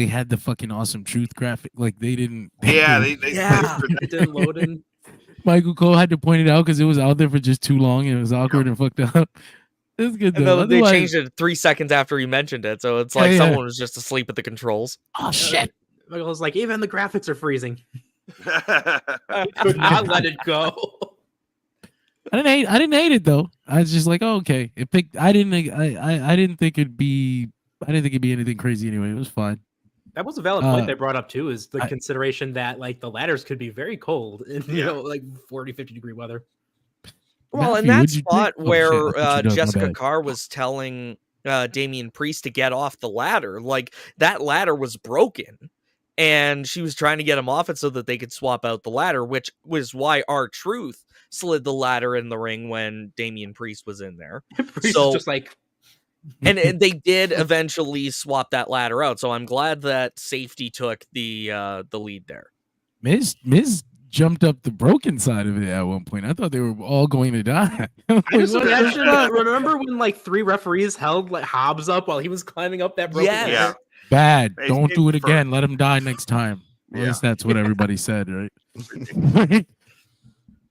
had the fucking Awesome Truth graphic. Like they didn't. They didn't load in. Michael Cole had to point it out because it was out there for just too long and it was awkward and fucked up. It's good though. And they changed it 3 seconds after he mentioned it, so it's like someone was just asleep at the controls. Oh shit! Michael was like, even the graphics are freezing. Could not let it go. I didn't hate it though. I was just like, oh, okay. It picked. I didn't think it'd be anything crazy anyway. It was fine. That was a valid point they brought up too, is the consideration that like the ladders could be very cold in like 40, 50 degree weather. Well, in that spot where Jessica Carr was telling Damian Priest to get off the ladder, like that ladder was broken and she was trying to get him off it so that they could swap out the ladder, which was why R-Truth slid the ladder in the ring when Damian Priest was in there. Priest is just like... and they did eventually swap that ladder out. So I'm glad that safety took the lead there. Miz jumped up the broken side of it at one point. I thought they were all going to die. Remember when like 3 referees held like Hobbs up while he was climbing up that broken ladder? Bad. Don't do it again. Let him die next time. At least that's what everybody said, right?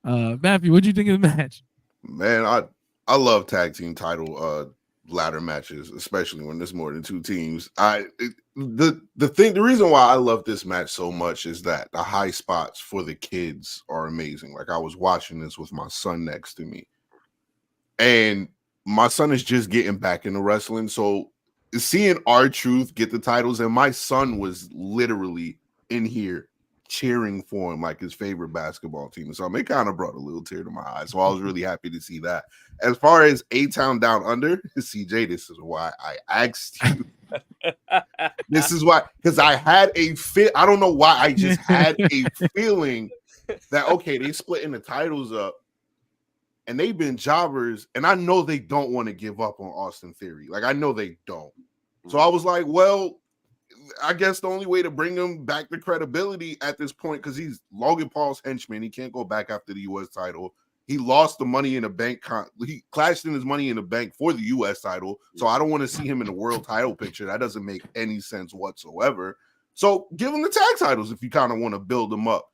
Matthew, what'd you think of the match? Man, I love tag team title ladder matches, especially when there's more than 2 teams. The reason why I love this match so much is that the high spots for the kids are amazing. Like I was watching this with my son next to me, and my son is just getting back into wrestling. So seeing R-Truth get the titles, and my son was literally in here cheering for him like his favorite basketball team. So it kind of brought a little tear to my eye. So I was really happy to see that. As far as A-Town Down Under, CJ, this is why I asked you. This is why, because I had a fit. I don't know why. I just had a feeling that, okay, they splitting the titles up and they've been jobbers. And I know they don't want to give up on Austin Theory. Like, I know they don't. So I was like, well, I guess the only way to bring him back to credibility at this point, because he's Logan Paul's henchman. He can't go back after the U.S. title. He lost the Money in the Bank. He clashed in his Money in the Bank for the U.S. title. So I don't want to see him in the world title picture. That doesn't make any sense whatsoever. So give him the tag titles if you kind of want to build them up.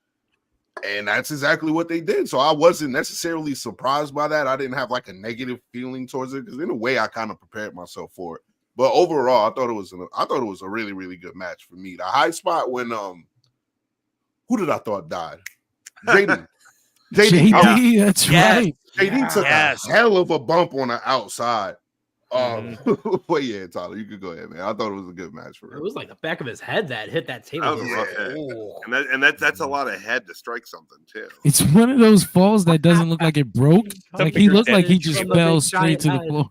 And that's exactly what they did. So I wasn't necessarily surprised by that. I didn't have like a negative feeling towards it because in a way I kind of prepared myself for it. But overall, I thought it was a really, really good match for me. The high spot when who did I thought died? JD. JD, that's right. JD took a hell of a bump on the outside. But yeah, Tyler, you could go ahead, man. I thought it was a good match for him. It was like the back of his head that hit that table. And that's a lot of head to strike something too. It's one of those falls that doesn't look like it broke. Like he looked like he just fell straight to the floor.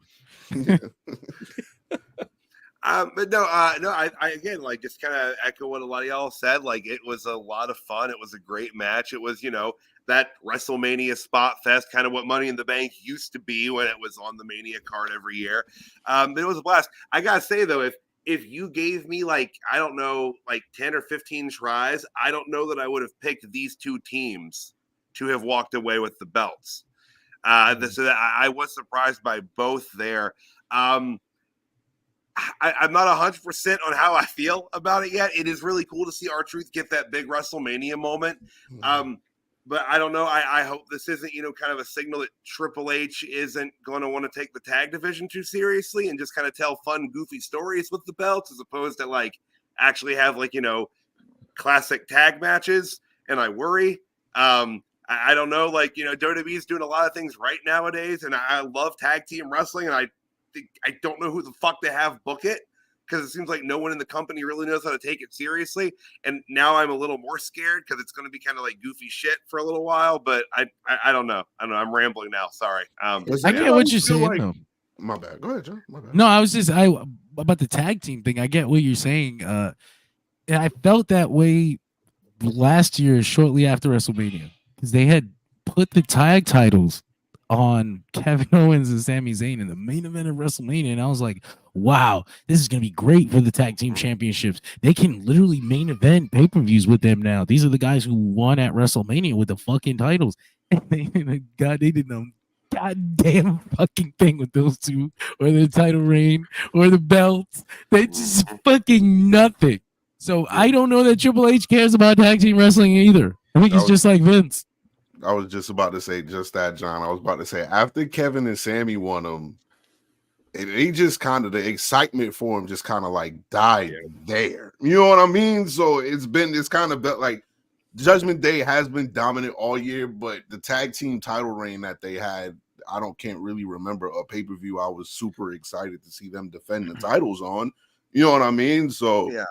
But I again, like, just kind of echo what a lot of y'all said. Like, it was a lot of fun. It was a great match. It was, that WrestleMania spot fest, kind of what Money in the Bank used to be when it was on the Mania card every year. But it was a blast. I gotta say though, if you gave me like, I don't know, like 10 or 15 tries, I don't know that I would have picked these two teams to have walked away with the belts. So I was surprised by both there. I'm not 100% on how I feel about it yet. It is really cool to see R-Truth get that big WrestleMania moment. But I don't know. I hope this isn't, kind of a signal that Triple H isn't going to want to take the tag division too seriously and just kind of tell fun, goofy stories with the belts as opposed to like actually have like, classic tag matches. And I worry. I don't know. Like, WWE is doing a lot of things right nowadays. And I love tag team wrestling. And I don't know who the fuck they have book it, because it seems like no one in the company really knows how to take it seriously. And now I'm a little more scared because it's going to be kind of like goofy shit for a little while. But I don't know. I'm rambling now. Sorry. I get what you're saying, though. My bad. Go ahead, John. My bad. No, I was just about the tag team thing. I get what you're saying. And I felt that way last year, shortly after WrestleMania, because they had put the tag titles on Kevin Owens and Sami Zayn in the main event of WrestleMania, and I was like, wow, this is going to be great for the tag team championships. They can literally main event pay-per-views with them now. These are the guys who won at WrestleMania with the fucking titles. And they did no goddamn fucking thing with those two, or the title reign, or the belts. They just fucking nothing. So I don't know that Triple H cares about tag team wrestling either. I think it's just like Vince. I was just about to say just that, John. I was about to say after Kevin and Sami won them, they just kind of, the excitement for them just kind of like died there. You know what I mean? So it's kind of like Judgment Day has been dominant all year, but the tag team title reign that they had, can't really remember a pay-per-view I was super excited to see them defend the titles on. You know what I mean? So yeah.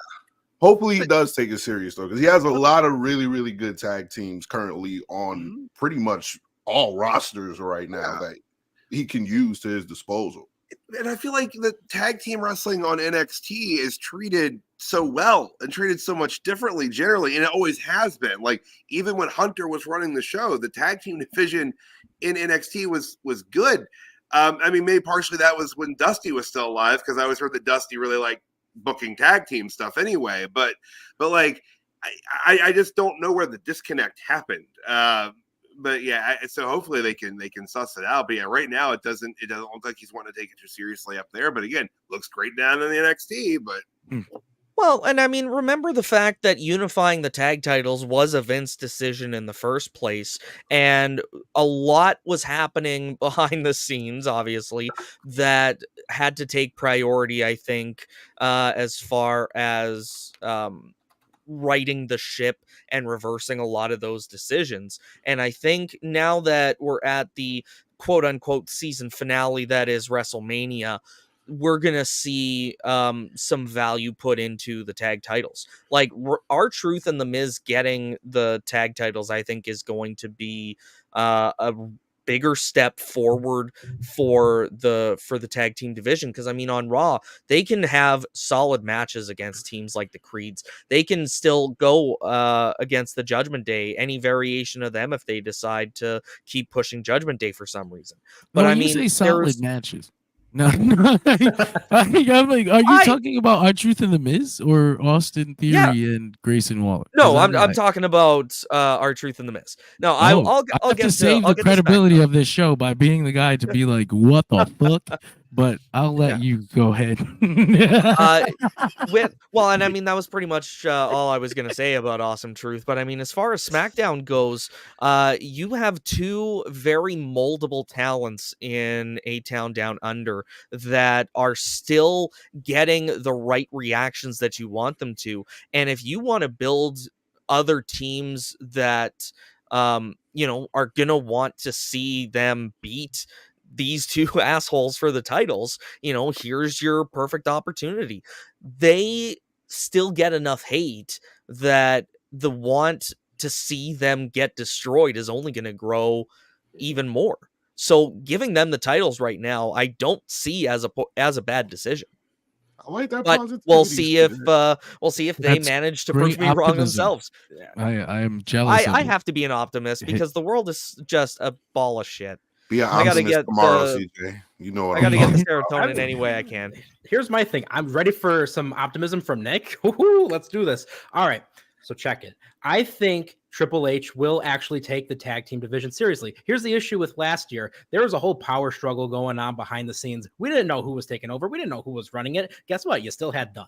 Hopefully he does take it serious, though, because he has a lot of really, really good tag teams currently on pretty much all rosters right now that he can use to his disposal. And I feel like the tag team wrestling on NXT is treated so well and treated so much differently generally, and it always has been. Like, even when Hunter was running the show, the tag team division in NXT was good. I mean, maybe partially that was when Dusty was still alive, because I always heard that Dusty really liked booking tag team stuff anyway, but like I just don't know where the disconnect happened. But yeah, so hopefully they can suss it out. But yeah, right now it doesn't look like he's wanting to take it too seriously up there. But again, looks great down in the NXT. But well, and I mean, remember the fact that unifying the tag titles was a Vince decision in the first place, and a lot was happening behind the scenes, obviously, that had to take priority, I think, as far as righting the ship and reversing a lot of those decisions. And I think now that we're at the quote-unquote season finale that is WrestleMania, we're gonna see some value put into the tag titles. Like R-Truth and The Miz getting the tag titles, I think, is going to be a bigger step forward for the tag team division. Because I mean, on Raw, they can have solid matches against teams like the Creeds. They can still go against the Judgment Day, any variation of them, if they decide to keep pushing Judgment Day for some reason. But I mean, say solid matches. No, I'm like, are you talking about R-Truth and The Miz, or Austin Theory and Grayson Waller? No, I'm talking about R-Truth and The Miz. No, I'll get to save the credibility of this show by being the guy to be like, what the fuck? But I'll let you go ahead. Well, and I mean, that was pretty much all I was going to say about Awesome Truth. But I mean, as far as SmackDown goes, you have two very moldable talents in A-Town Down Under that are still getting the right reactions that you want them to. And if you want to build other teams that, are going to want to see them beat these two assholes for the titles, here's your perfect opportunity. They still get enough hate that the want to see them get destroyed is only going to grow even more. So giving them the titles right now, I don't see as a bad decision. I like that. But we'll see if they manage to prove me wrong themselves. I am jealous. I have to be an optimist because the world is just a ball of shit. Be an I gotta optimist get tomorrow, the- CJ. You know what I gotta I'm get the talking about. serotonin any way I can. Here's my thing. I'm ready for some optimism from Nick. Woo-hoo, let's do this. All right. So check it. I think Triple H will actually take the tag team division seriously. Here's the issue with last year. There was a whole power struggle going on behind the scenes. We didn't know who was taking over. We didn't know who was running it. Guess what? You still had Dunn.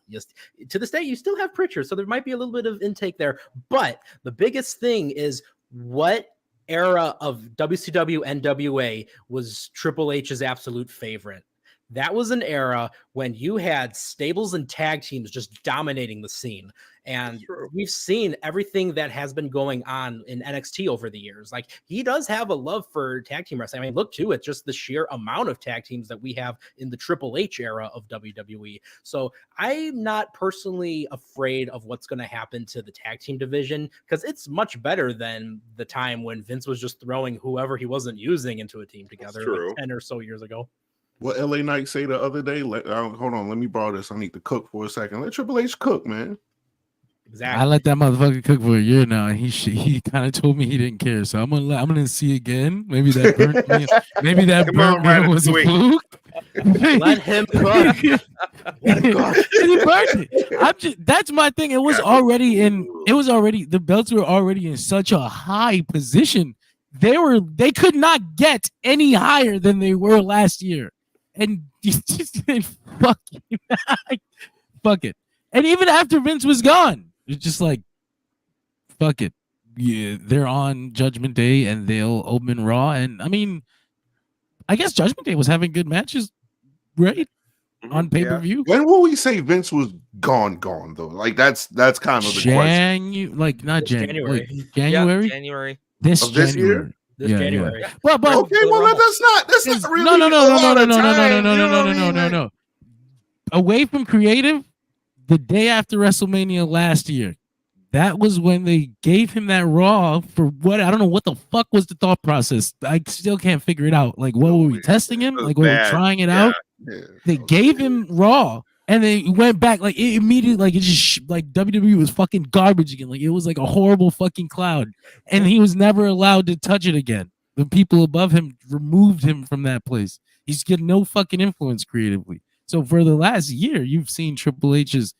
To this day, you still have Pritchard. So there might be a little bit of intake there. But the biggest thing is what era of WCW NWA was Triple H's absolute favorite. That was an era when you had stables and tag teams just dominating the scene. And we've seen everything that has been going on in NXT over the years. Like, he does have a love for tag team wrestling. I mean, look to it, just the sheer amount of tag teams that we have in the Triple H era of WWE. So I'm not personally afraid of what's going to happen to the tag team division, because it's much better than the time when Vince was just throwing whoever he wasn't using into a team together like 10 or so years ago. What LA Knight say the other day? Hold on, let me borrow this. I need to cook for a second. Let Triple H cook, man. Exactly. I let that motherfucker cook for a year now, and he kind of told me he didn't care. So I'm gonna see again. Maybe that burnt meal was a fluke. Let him cook. He burnt it. That's my thing. It was already the belts were already in such a high position. They could not get any higher than they were last year. And fuck it. And even after Vince was gone, it's just like, fuck it. Yeah, they're on Judgment Day and they'll open Raw. And I mean, I guess Judgment Day was having good matches, right? On pay-per-view. When will we say Vince was gone though? Like that's kind of the question. Like not January. January. January? Yeah, January. This Year? January. This January. Yeah. But Okay, well that's not really no. Away from creative, the day after WrestleMania last year, that was when they gave him that Raw for what? I don't know what the fuck was the thought process. I still can't figure it out. Like, what were we testing him? Like, were we trying it out? Yeah. They gave him Raw, and then he went back. Like, it immediately, like, it just like WWE was fucking garbage again. Like, it was like a horrible fucking cloud, and he was never allowed to touch it again. The people above him removed him from that place. He's getting no fucking influence creatively. So for the last year, you've seen Triple H's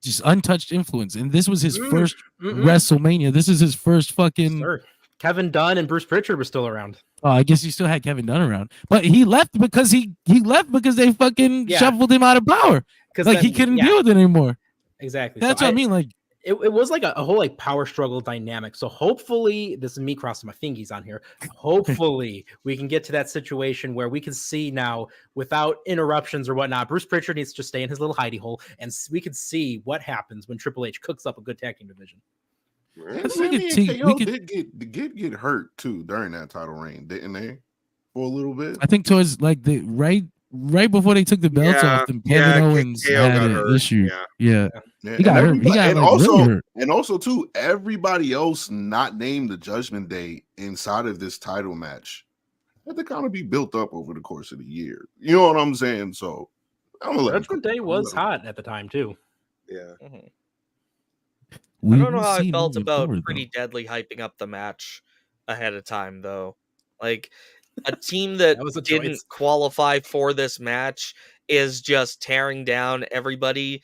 just untouched influence, and this was his first WrestleMania. This is his first fucking. Sir. Kevin Dunn and Bruce Pritchard were still around. Oh, I guess he still had Kevin Dunn around, but he left because he left because they fucking shuffled him out of power. Like, he couldn't deal with it anymore. Exactly. That's what I mean. Like, it was like a whole like power struggle dynamic. So hopefully, this is me crossing my fingies on here. Hopefully we can get to that situation where we can see now without interruptions or whatnot. Bruce Pritchard needs to just stay in his little hidey hole, and we can see what happens when Triple H cooks up a good tag team division. We could get hurt too during that title reign, didn't they? For a little bit. I think towards like the right before they took the belts off them, Kevin Owens had an issue. Yeah. He got hurt. He got really hurt. And also too, everybody else not named the Judgment Day inside of this title match had to kind of be built up over the course of the year. You know what I'm saying? So Judgment Day was hot at the time too. Yeah. Mm-hmm. I don't know how I felt about Pretty though. Deadly hyping up the match ahead of time, though. Like, a team that didn't qualify for this match is just tearing down everybody,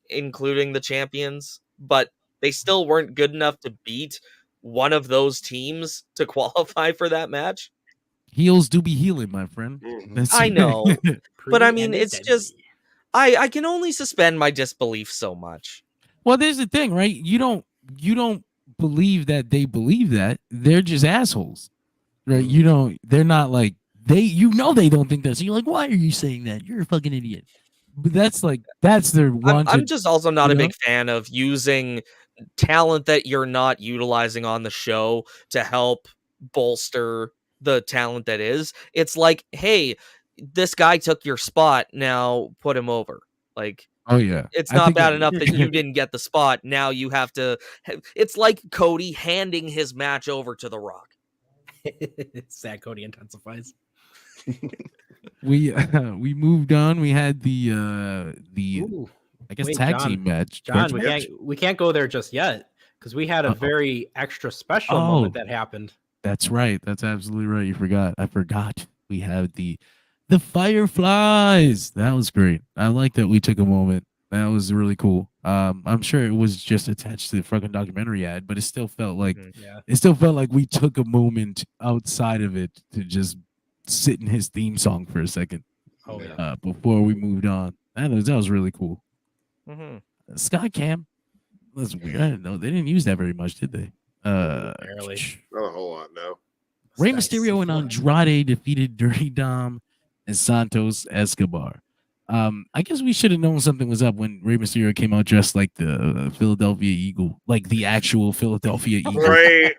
including the champions, but they still weren't good enough to beat one of those teams to qualify for that match. Heels do be healing, my friend. I know, but I mean, it's just I can only suspend my disbelief so much. Well, there's the thing, right? You don't believe that they believe that. They're just assholes, right? They're not like they don't think that. So you're like, why are you saying that? You're a fucking idiot. But that's their wanted. I'm just also not a big fan of using talent that you're not utilizing on the show to help bolster the talent that is. It's like, hey, this guy took your spot, now put him over. Like, oh yeah, it's not bad enough that you didn't get the spot. Now you have to. It's like Cody handing his match over to The Rock. Sad Cody intensifies. We moved on. We had the I guess tag team match. John, we can't go there just yet because we had a very extra special moment that happened. That's right. That's absolutely right. You forgot. I forgot. We have the Fireflies. That was great. I like that we took a moment. That was really cool. I'm sure it was just attached to the fucking documentary ad, but it still felt like Yeah. it still felt like we took a moment outside of it to just sit in his theme song for a second. Oh yeah. Before we moved on. That was really cool. Mhm. Sky Cam. That's weird. I didn't know they didn't use that very much, did they? Barely. Not a whole lot, no. Rey That's Mysterio and Andrade defeated Dirty Dom and Santos Escobar. I guess we should have known something was up when Rey Mysterio came out dressed like the Philadelphia Eagle, like the actual Philadelphia Eagle. Right.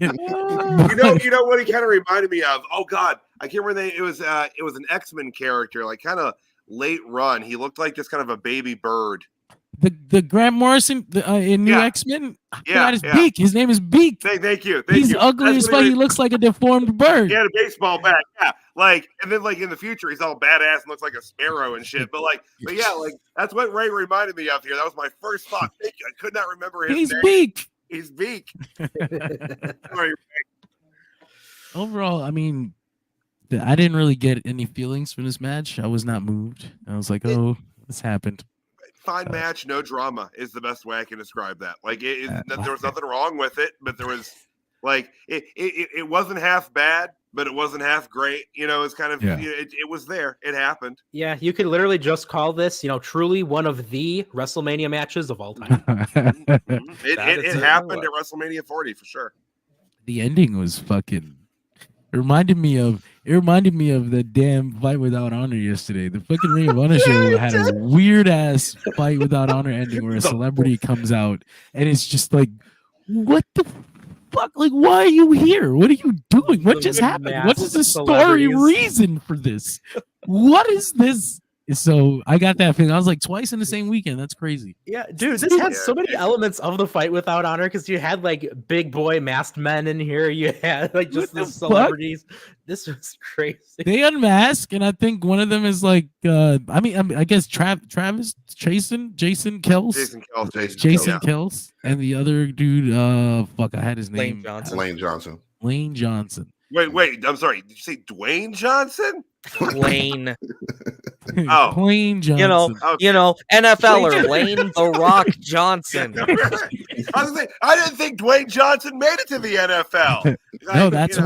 You know what he kind of reminded me of? Oh God, I can't remember. It was an X-Men character, like kind of late run. He looked like just kind of a baby bird. The Grant Morrison in New X-Men. Yeah, his beak. His name is Beak. Thank you. He's ugly as fuck. He looks like a deformed bird. He had a baseball bat. Yeah, and then in the future, he's all badass and looks like a sparrow and shit. But that's what Ray reminded me of here. That was my first thought. Thank you. I could not remember his name. Beak. He's Beak. Sorry. Overall, I mean, I didn't really get any feelings from this match. I was not moved. I was like, oh, this happened. Fine match, no drama is the best way I can describe that. There was nothing wrong with it, but there was it wasn't half bad, but it wasn't half great. It's kind of it was there. It happened. Yeah, you could literally just call this, truly one of the WrestleMania matches of all time. It happened at WrestleMania 40 for sure. The ending was fucking. It reminded me of the damn Fight Without Honor yesterday. The fucking Ring of Honor show had a weird ass Fight Without Honor ending where a celebrity comes out and it's just like, what the fuck? Like, why are you here? What are you doing? What just happened? What is the story reason for this? What is this? So I got that feeling. I was like twice in the same weekend. That's crazy. Yeah, dude, this had so many elements of the Fight Without Honor because you had big boy masked men in here. You had just the celebrities. This was crazy. They unmask, and I think one of them is I guess Travis Jason Kells. Jason Kells. And the other dude, I had his name. Lane Johnson. Wait, I'm sorry. Did you say Dwayne Johnson? Lane. Plain Johnson. NFLer Lane The Rock Johnson. I didn't think Dwayne Johnson made it to the NFL. No, that's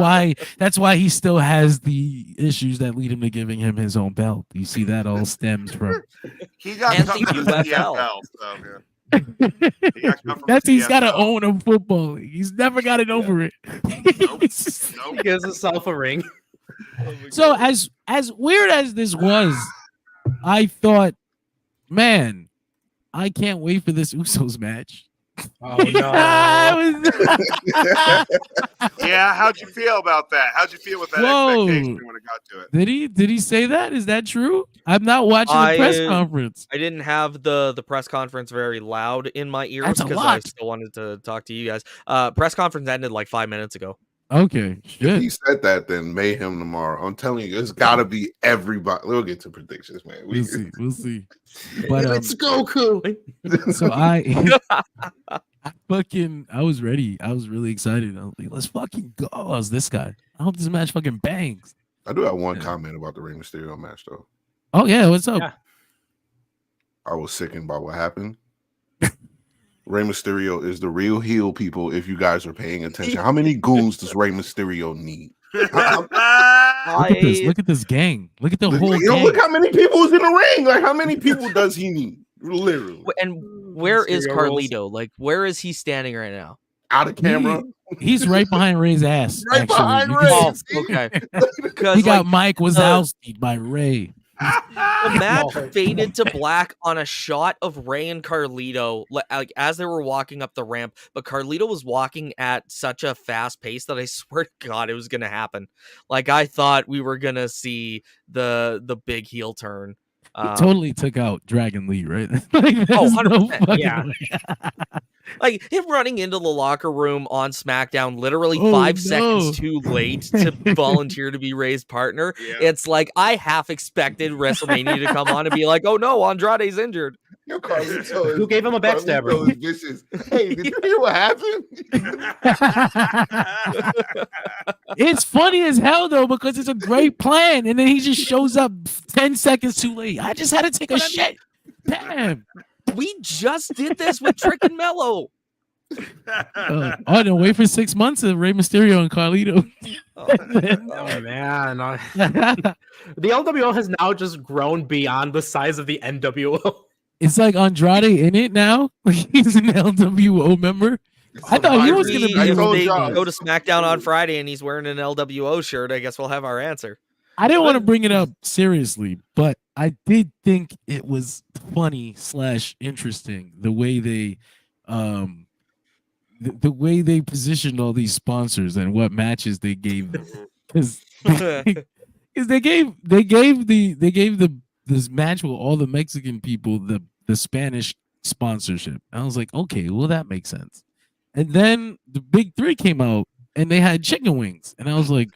why he still has the issues that lead him to giving him his own belt. You see, that all stems from he got something to the NFL. So, he's got to own a football league. He's never got it over it. Nope. He gives himself a ring. So as weird as this was, I thought, man, I can't wait for this Usos match. Oh no! Yeah, how'd you feel about that? How'd you feel with that expectation when it got to it? Did he say that? Is that true? I'm not watching the press conference. I didn't have the press conference very loud in my ears because I still wanted to talk to you guys. Press conference ended 5 minutes ago. Okay, shit. If he said that, then mayhem tomorrow. I'm telling you, it's got to be everybody. We'll get to predictions, man. We'll see. But it's Goku. So I was ready. I was really excited. I was like, let's fucking go. I was this guy. I hope this match fucking bangs. I do have one comment about the Rey Mysterio match, though. Oh yeah, what's up? Yeah. I was sickened by what happened. Rey Mysterio is the real heel, people, if you guys are paying attention. How many goons does Rey Mysterio need? Look at this gang. Look at the whole gang. Look how many people is in the ring. How many people does he need? Literally. And where is Carlito? Where is he standing right now? Out of camera. He's right behind Ray's ass. Right behind Ray. Oh, okay. He got Mike Wazowski by Ray. The match faded to black on a shot of Ray and Carlito as they were walking up the ramp, but Carlito was walking at such a fast pace that I swear to God it was gonna happen. I thought we were gonna see the big heel turn. He totally took out Dragon Lee, right? 100%. Yeah. Him running into the locker room on SmackDown literally 5 seconds too late to volunteer to be Ray's partner. Yeah. It's I half expected WrestleMania to come on and be like, oh no, Andrade's injured. Yo, Carlito is, Who gave him a backstabber? Carlito is vicious. Hey, did you hear what happened? It's funny as hell though because it's a great plan, and then he just shows up 10 seconds too late. I just had to take a shit. Damn. We just did this with Trick and Mello. Oh no! Wait for 6 months of Rey Mysterio and Carlito. Oh man, the LWO has now just grown beyond the size of the NWO. It's like Andrade in it now. He's an LWO member. I thought he was going to be. I told They y'all. go to SmackDown on Friday and he's wearing an LWO shirt. I guess we'll have our answer. I didn't want to bring it up seriously, but I did think it was funny / interesting the way they, the way they positioned all these sponsors and what matches they gave them. Because they gave this match with all the Mexican people the Spanish sponsorship. I was like, okay, well that makes sense. And then the big three came out and they had chicken wings, and I was like,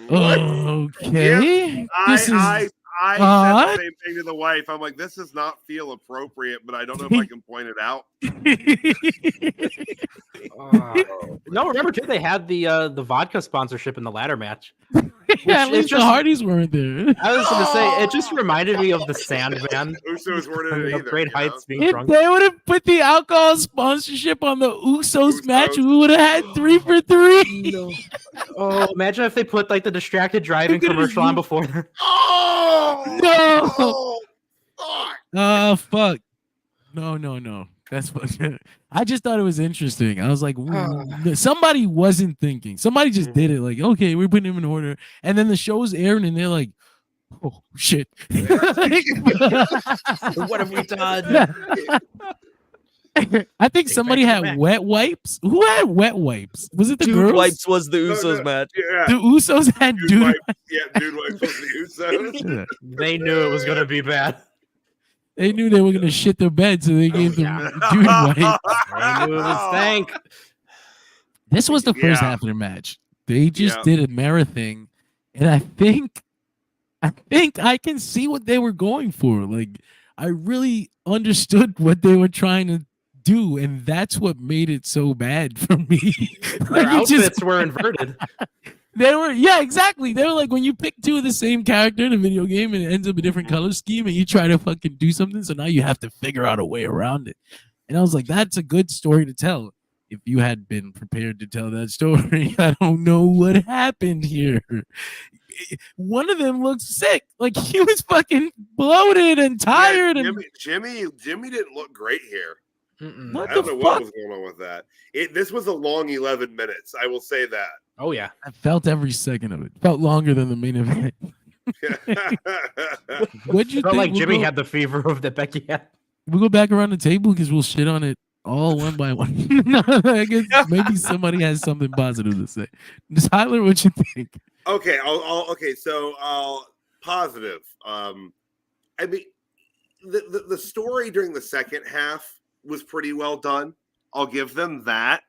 okay, I said the same thing to the wife. I'm like, this does not feel appropriate, but I don't know if I can point it out. No, remember too, they had the vodka sponsorship in the ladder match. Yeah, at least the Hardys weren't there. I was going to say, it just reminded me of the Sandman. Usos weren't in it either. Great heights being If drunk. they would have put the alcohol sponsorship on the Usos match, we would have had 3 for 3. No. Oh, imagine if they put like the distracted driving commercial on before that. Oh No. Oh, fuck. Oh, fuck. No. That's what I just thought it was interesting. I was like, somebody wasn't thinking. Somebody just did it. Like, okay, we're putting him in order. And then the show's airing and they're like, oh, shit. What have we done? I think somebody had wet wipes. Who had wet wipes? Was it the Dude girls? Wipes was the Usos match. Yeah, The Usos had dude wipes. Yeah, dude wipes was the Usos. They knew it was going to be bad. They knew they were gonna shit their bed, so they gave them dude wipes. They knew it was stank. This was the first half of the match. They just did a marathon, and I think I can see what they were going for. Like, I really understood what they were trying to do, and that's what made it so bad for me. Their outfits were inverted. They were, yeah, exactly. They were like when you pick two of the same character in a video game and it ends up a different color scheme and you try to fucking do something. So now you have to figure out a way around it. And I was like, that's a good story to tell. If you had been prepared to tell that story, I don't know what happened here. One of them looked sick. Like he was fucking bloated and tired. Yeah, Jimmy didn't look great here. What I don't the know fuck? what was going on with that. This was a long 11 minutes. I will say that. Oh, yeah. I felt every second of it. Felt longer than the main event. What'd you Felt think? like Jimmy had the fever of that Becky had. We'll go back around the table because we'll shit on it all one by one. I guess maybe somebody has something positive to say. Tyler, what you think? Okay, so positive. I mean, the story during the second half was pretty well done. I'll give them that.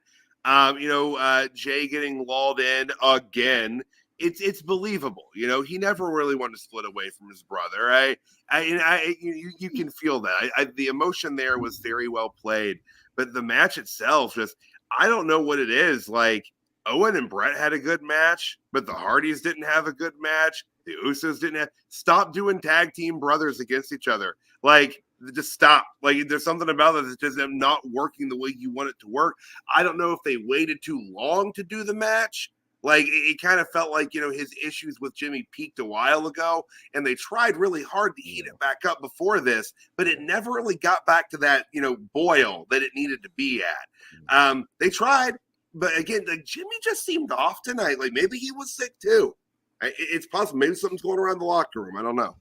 Jay getting lulled in again. It's believable. He never really wanted to split away from his brother. You can feel that. The emotion there was very well played, but the match itself, just I don't know what it is. Like Owen and Brett had a good match, but the Hardys didn't have a good match. The Usos didn't have. Stop doing tag team brothers against each other. Like, just stop. Like, there's something about it that's just not working the way you want it to work. I don't know if they waited too long to do the match. Like, it kind of felt like, his issues with Jimmy peaked a while ago, and they tried really hard to heat it back up before this, but it never really got back to that, boil that it needed to be at. They tried, but again, like, Jimmy just seemed off tonight. Like, maybe he was sick too. It's possible. Maybe something's going around the locker room. I don't know.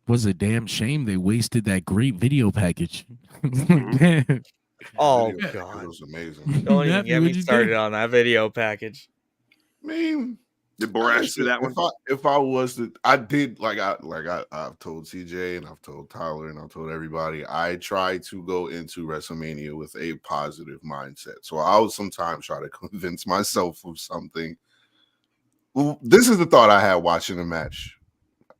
Was a damn shame they wasted that great video package. Oh, It God. was amazing. Don't Yeah, even get what'd me you started think? on that video package. I mean, Did Borash do that one? If I was to, I did I've told CJ and I've told Tyler and I've told everybody. I try to go into WrestleMania with a positive mindset. So I'll sometimes try to convince myself of something. Well, this is the thought I had watching the match.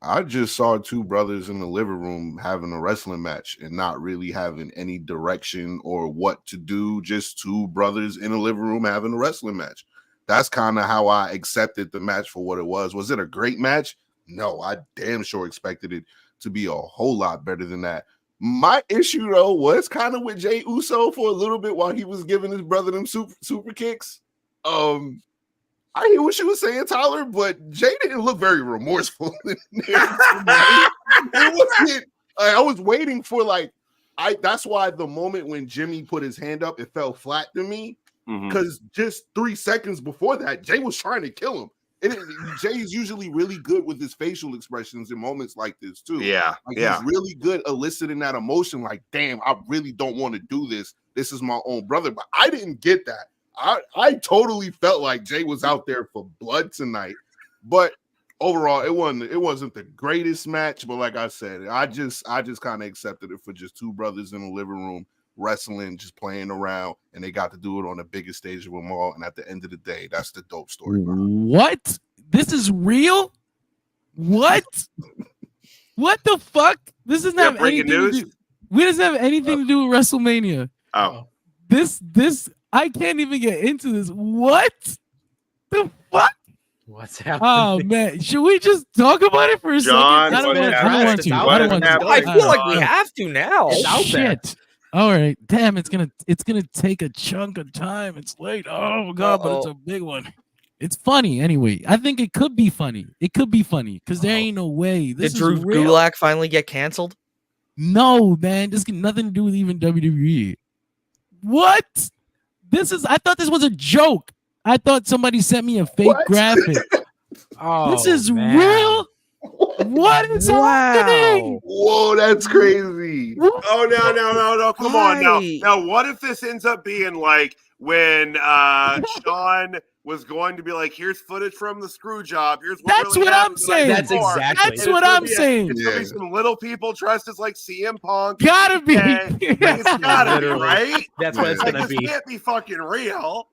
I just saw two brothers in the living room having a wrestling match and not really having any direction or what to do. Just two brothers in a living room having a wrestling match. That's kind of how I accepted the match for what it was. Was it a great match? No, I damn sure expected it to be a whole lot better than that. My issue, though, was kind of with Jey Uso for a little bit while he was giving his brother them super kicks. I hear what she was saying, Tyler, but Jay didn't look very remorseful. It wasn't. I was waiting for that's why the moment when Jimmy put his hand up, it fell flat to me because just 3 seconds before that, Jay was trying to kill him. Jay is usually really good with his facial expressions in moments like this too. Yeah, He's really good eliciting that emotion. Like, damn, I really don't want to do this. This is my own brother, but I didn't get that. I totally felt like Jay was out there for blood tonight, but overall, it wasn't the greatest match. But like I said, I just kind of accepted it for just two brothers in a living room wrestling, just playing around, and they got to do it on the biggest stage of them all. And at the end of the day, that's the dope story. What? This is real? What? What the fuck? This doesn't have anything to do. We doesn't have anything to do with WrestleMania. Oh, this. I can't even get into this. What the fuck? What's happening? Oh man, should we just talk about it for a John, second? I don't want to. I feel like we have to now. It's out there. Shit. All right, damn. It's gonna take a chunk of time. It's late. Oh god, but it's a big one. It's funny anyway. I think it could be funny. It could be funny because there ain't no way. This Did Drew is real. Gulak finally get canceled? No, man. This got nothing to do with even WWE. What? I thought this was a joke. I thought somebody sent me a fake graphic. This is real? What is happening? Whoa, that's crazy. Oh, no. Come on now. Now, what if this ends up being like when Sean was going to be like, here's footage from the screw job. Here's what That's what I'm saying. That's exactly. That's what I'm saying. It's gonna be some little people dressed as like CM Punk. Gotta be. It's gotta be, right? That's what it's gonna be. It can't be fucking real.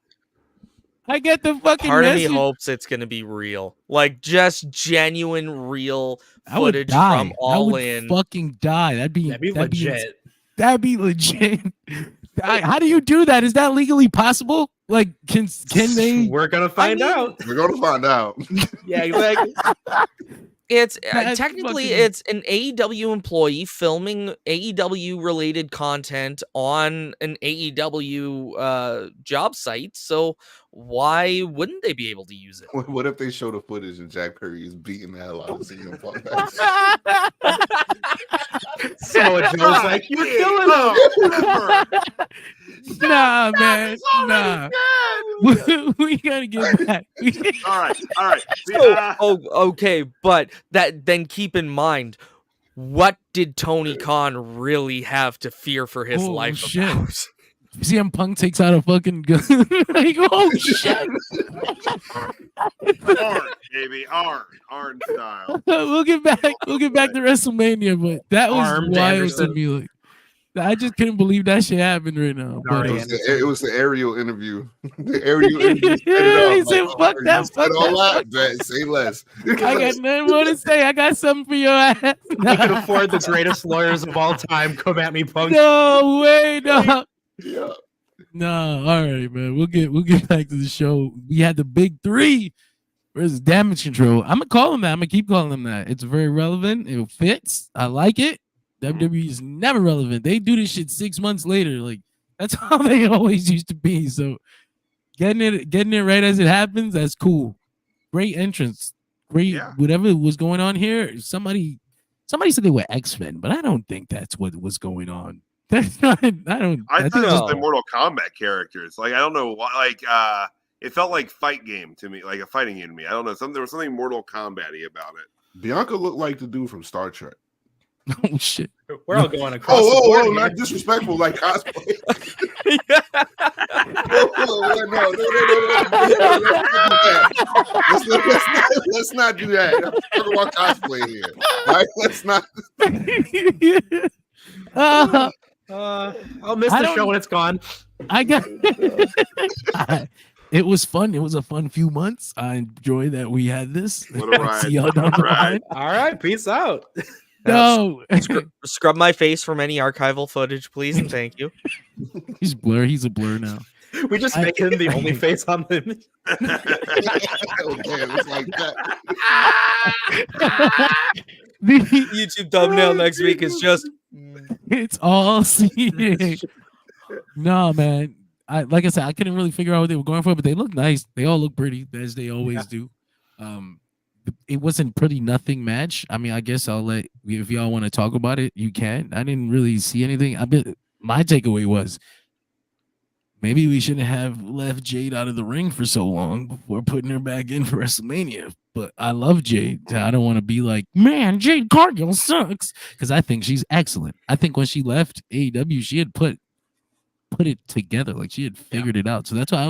I get the fucking Part message. of me hopes it's gonna be real, like just genuine, real I would footage die. from All In. Fucking die. That'd be legit. That'd be legit. How do you do that? Is that legally possible? Like, can they? We're gonna find out. We're gonna find out. Yeah, exactly. It's That's technically fucking- it's an AEW employee filming AEW related content on an AEW job site. So why wouldn't they be able to use it? What if they show the footage and Jack Perry is beating the hell out of CM Punk? So Joe's like, you're killing him. Nah, man. Nah. We gotta get back. All right. So, okay, but then keep in mind, what did Tony Khan really have to fear for his life shit. about? CM Punk takes out a fucking gun. Like, oh shit. Arn, baby, Arn style. We'll get back to WrestleMania, but that was Armed wild Anderson. to me. Like, I just couldn't believe that shit happened right now. But, It was the aerial interview. The aerial interview. He said, "Fuck that, fuck all that." that. Say less. I got nothing more to say. I got something for your ass. We can afford the greatest lawyers of all time. Come at me, Punk. No way, no. Yeah. No, all right, man. We'll get back to the show. We had the big three versus Damage Control. I'm gonna call them that. I'm gonna keep calling them that. It's very relevant. It fits. I like it. WWE is never relevant. They do this shit 6 months later. Like, that's how they always used to be. So getting it right as it happens, that's cool. Great entrance. Great whatever was going on here. Somebody said they were X-Men, but I don't think that's what was going on. That's not. I thought it was the Mortal Kombat characters. Like, I don't know why. Like, it felt like fight game to me, like a fighting game to me. I don't know. There was something Mortal Kombat-y about it. Bianca looked like the dude from Star Trek. Oh shit! We're all going across. the board here. Not disrespectful, like cosplay. Let's not do that. Let's talk about cosplay here. Right? Let's not. I'll miss the show when it's gone. I got It was fun. It was a fun few months. I enjoy that we had this. What a ride. See y'all down What a the ride. line. All right, peace out. No, Scrub my face from any archival footage, please, and thank you. he's blur. He's a blur now. We just make him the only face on the image. Oh, damn, it's like that. The- YouTube thumbnail next week is just it's all seeing. No, man. Like I said, I couldn't really figure out what they were going for, but they look nice. They all look pretty, as they always do. It wasn't pretty nothing match. I mean, I guess I'll let if y'all want to talk about it, you can. I didn't really see anything. My takeaway was maybe we shouldn't have left Jade out of the ring for so long before putting her back in for WrestleMania. But I love Jade. I don't want to be like, man, Jade Cargill sucks, because I think she's excellent. I think when she left AEW, she had put it together, like she had figured it out. So that's why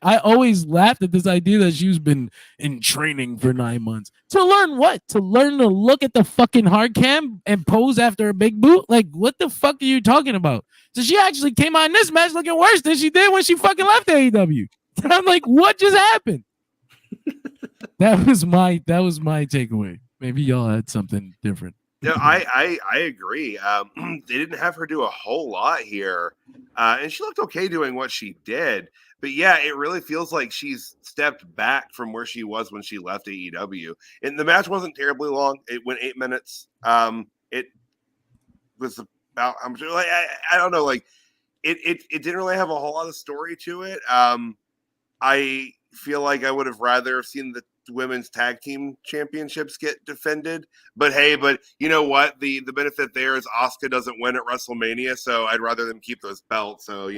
I always laughed at this idea that she's been in training for 9 months to learn what? To learn to look at the fucking hard cam and pose after a big boot. Like, what the fuck are you talking about? So she actually came out in this match looking worse than she did when she fucking left AEW. And I'm like, what just happened? That was my takeaway. Maybe y'all had something different. Yeah, I agree. They didn't have her do a whole lot here, and she looked okay doing what she did. But yeah, it really feels like she's stepped back from where she was when she left AEW. And the match wasn't terribly long; it went 8 minutes. It was about I don't know, like it didn't really have a whole lot of story to it. I feel like I would have rather seen the women's tag team championships get defended, but hey, you know what, the benefit there is Asuka doesn't win at WrestleMania, so I'd rather them keep those belts. So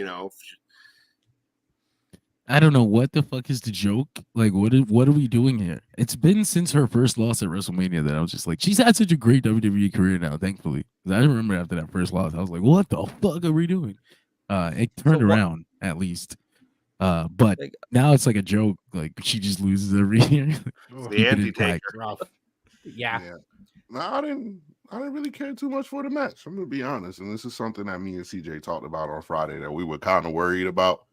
I don't know what the fuck is the joke. Like, what are we doing here? It's been since her first loss at WrestleMania that I was just like, she's had such a great WWE career now, thankfully. I remember after that first loss, I was like, what the fuck are we doing? It turned around at least. But now it's like a joke. Like, she just loses every year. The anti-taker. Yeah. No, I didn't really care too much for the match. I'm gonna be honest, and this is something that me and CJ talked about on Friday that we were kind of worried about.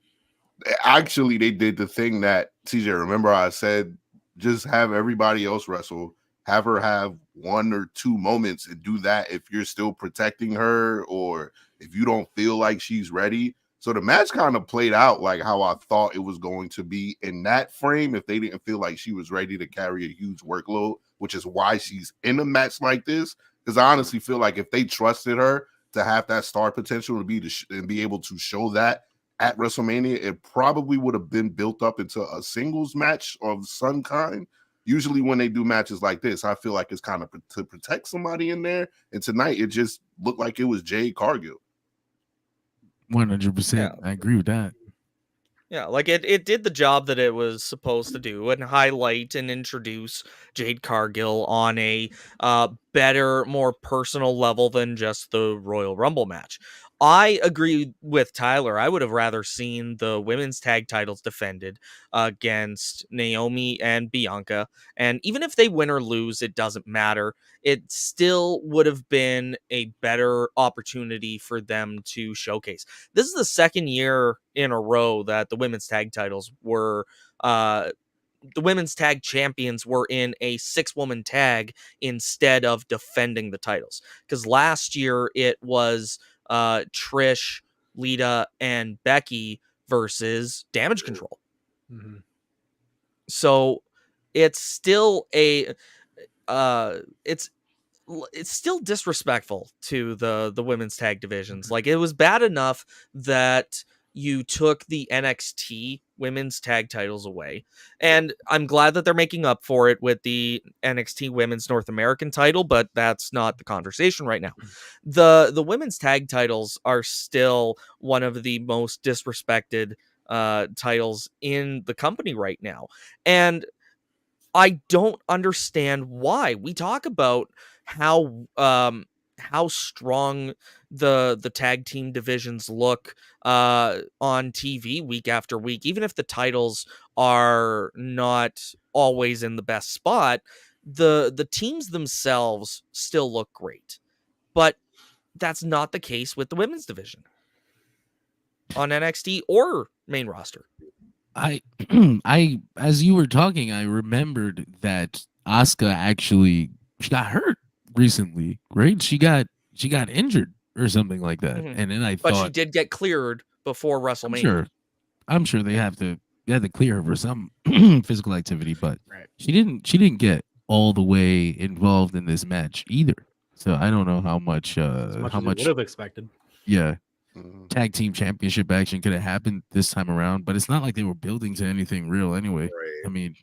Actually, they did the thing that CJ, remember I said, just have everybody else wrestle, have her have 1 or 2 moments and do that if you're still protecting her or if you don't feel like she's ready. So the match kind of played out like how I thought it was going to be in that frame if they didn't feel like she was ready to carry a huge workload, which is why she's in a match like this. Because I honestly feel like if they trusted her to have that star potential to be and be able to show that at WrestleMania, it probably would have been built up into a singles match of some kind. Usually when they do matches like this, I feel like it's kind of to protect somebody in there. And tonight it just looked like it was Jade Cargill. 100%. I agree with that. Yeah, like it did the job that it was supposed to do and highlight and introduce Jade Cargill on a better, more personal level than just the Royal Rumble match. I agree with Tyler. I would have rather seen the women's tag titles defended against Naomi and Bianca. And even if they win or lose, it doesn't matter. It still would have been a better opportunity for them to showcase. This is the second year in a row that the women's tag titles were the women's tag champions were in a 6-woman tag instead of defending the titles. Because last year it was Trish, Lita, and Becky versus Damage Control. Mm-hmm. So it's still it's still disrespectful to the women's tag divisions. Like, it was bad enough that you took the NXT women's tag titles away, and I'm glad that they're making up for it with the NXT women's North American title, but that's not the conversation right now. The women's tag titles are still one of the most disrespected titles in the company right now, and I don't understand why. We talk about how strong the tag team divisions look on TV week after week, even if the titles are not always in the best spot. The teams themselves still look great, but that's not the case with the women's division on NXT or main roster. I I as you were talking, I remembered that Asuka actually she got hurt recently, right? She got injured or something like that. Mhm. And then I But she thought, did get cleared before I'm WrestleMania. sure I'm sure they had to clear her for some physical activity, but Right. she didn't get all the way involved in this match either. So I don't know how much As much as we would have expected. yeah, Mhm. tag team championship action could have happened this time around, but it's not like they were building to anything real anyway. Right. I mean,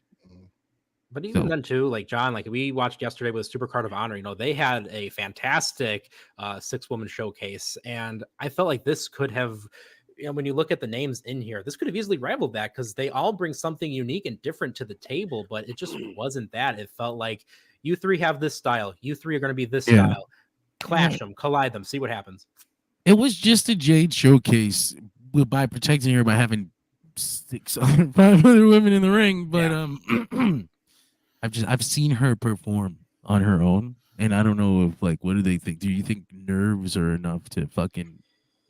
But even So- then too, like John, like we watched yesterday with Super Card of Honor, they had a fantastic 6-woman showcase. And I felt like this could have, when you look at the names in here, this could have easily rivaled that because they all bring something unique and different to the table, but it just wasn't that. It felt like you three have this style, you three are going to be this Yeah. style. Clash them, collide them, see what happens. it was just a Jade showcase by protecting her by having 5 other women in the ring, but I've seen her perform on her own, and I don't know if like what do they think? Do you think nerves are enough to fucking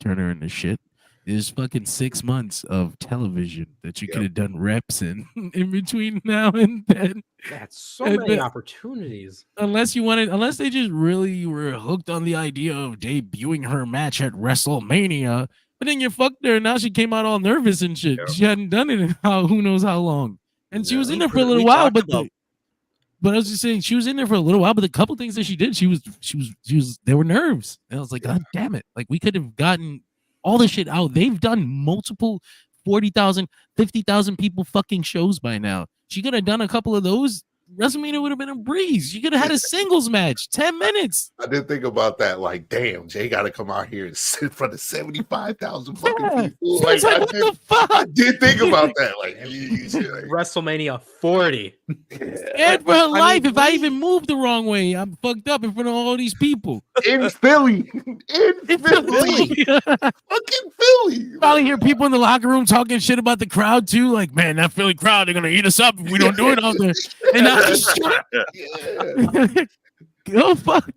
turn her into shit? There's fucking 6 months of television that you Yep. could have done reps in between now and then. That's so And many the- opportunities. Unless they just really were hooked on the idea of debuting her match at WrestleMania, but then you fucked her and now she came out all nervous and shit. Yep. She hadn't done it in who knows how long. And she was in We there for a heard- little we while, talked but about- but I was just saying she was in there for a little while, but the couple things that she did, she was there were nerves. And I was like, God damn it. Like we could have gotten all this shit out. They've done multiple 40,000, 50,000 people fucking shows by now. She could have done a couple of those. WrestleMania would have been a breeze. You could have had a singles match, 10 minutes. I did think about that. Like, damn, Jay got to come out here and sit in front of 75,000 fucking Yeah. people. So Like, it's like, what the fuck? I did think about that. Like, geez, like, WrestleMania 40. And for her life, if I even moved the wrong way, I'm fucked up in front of all these people. in Philly, in Philly, fucking Philly. Probably hear people in the locker room talking shit about the crowd too. Like, man, that Philly crowd, they're gonna eat us up if we don't do it out there. And I just Yeah. go fuck.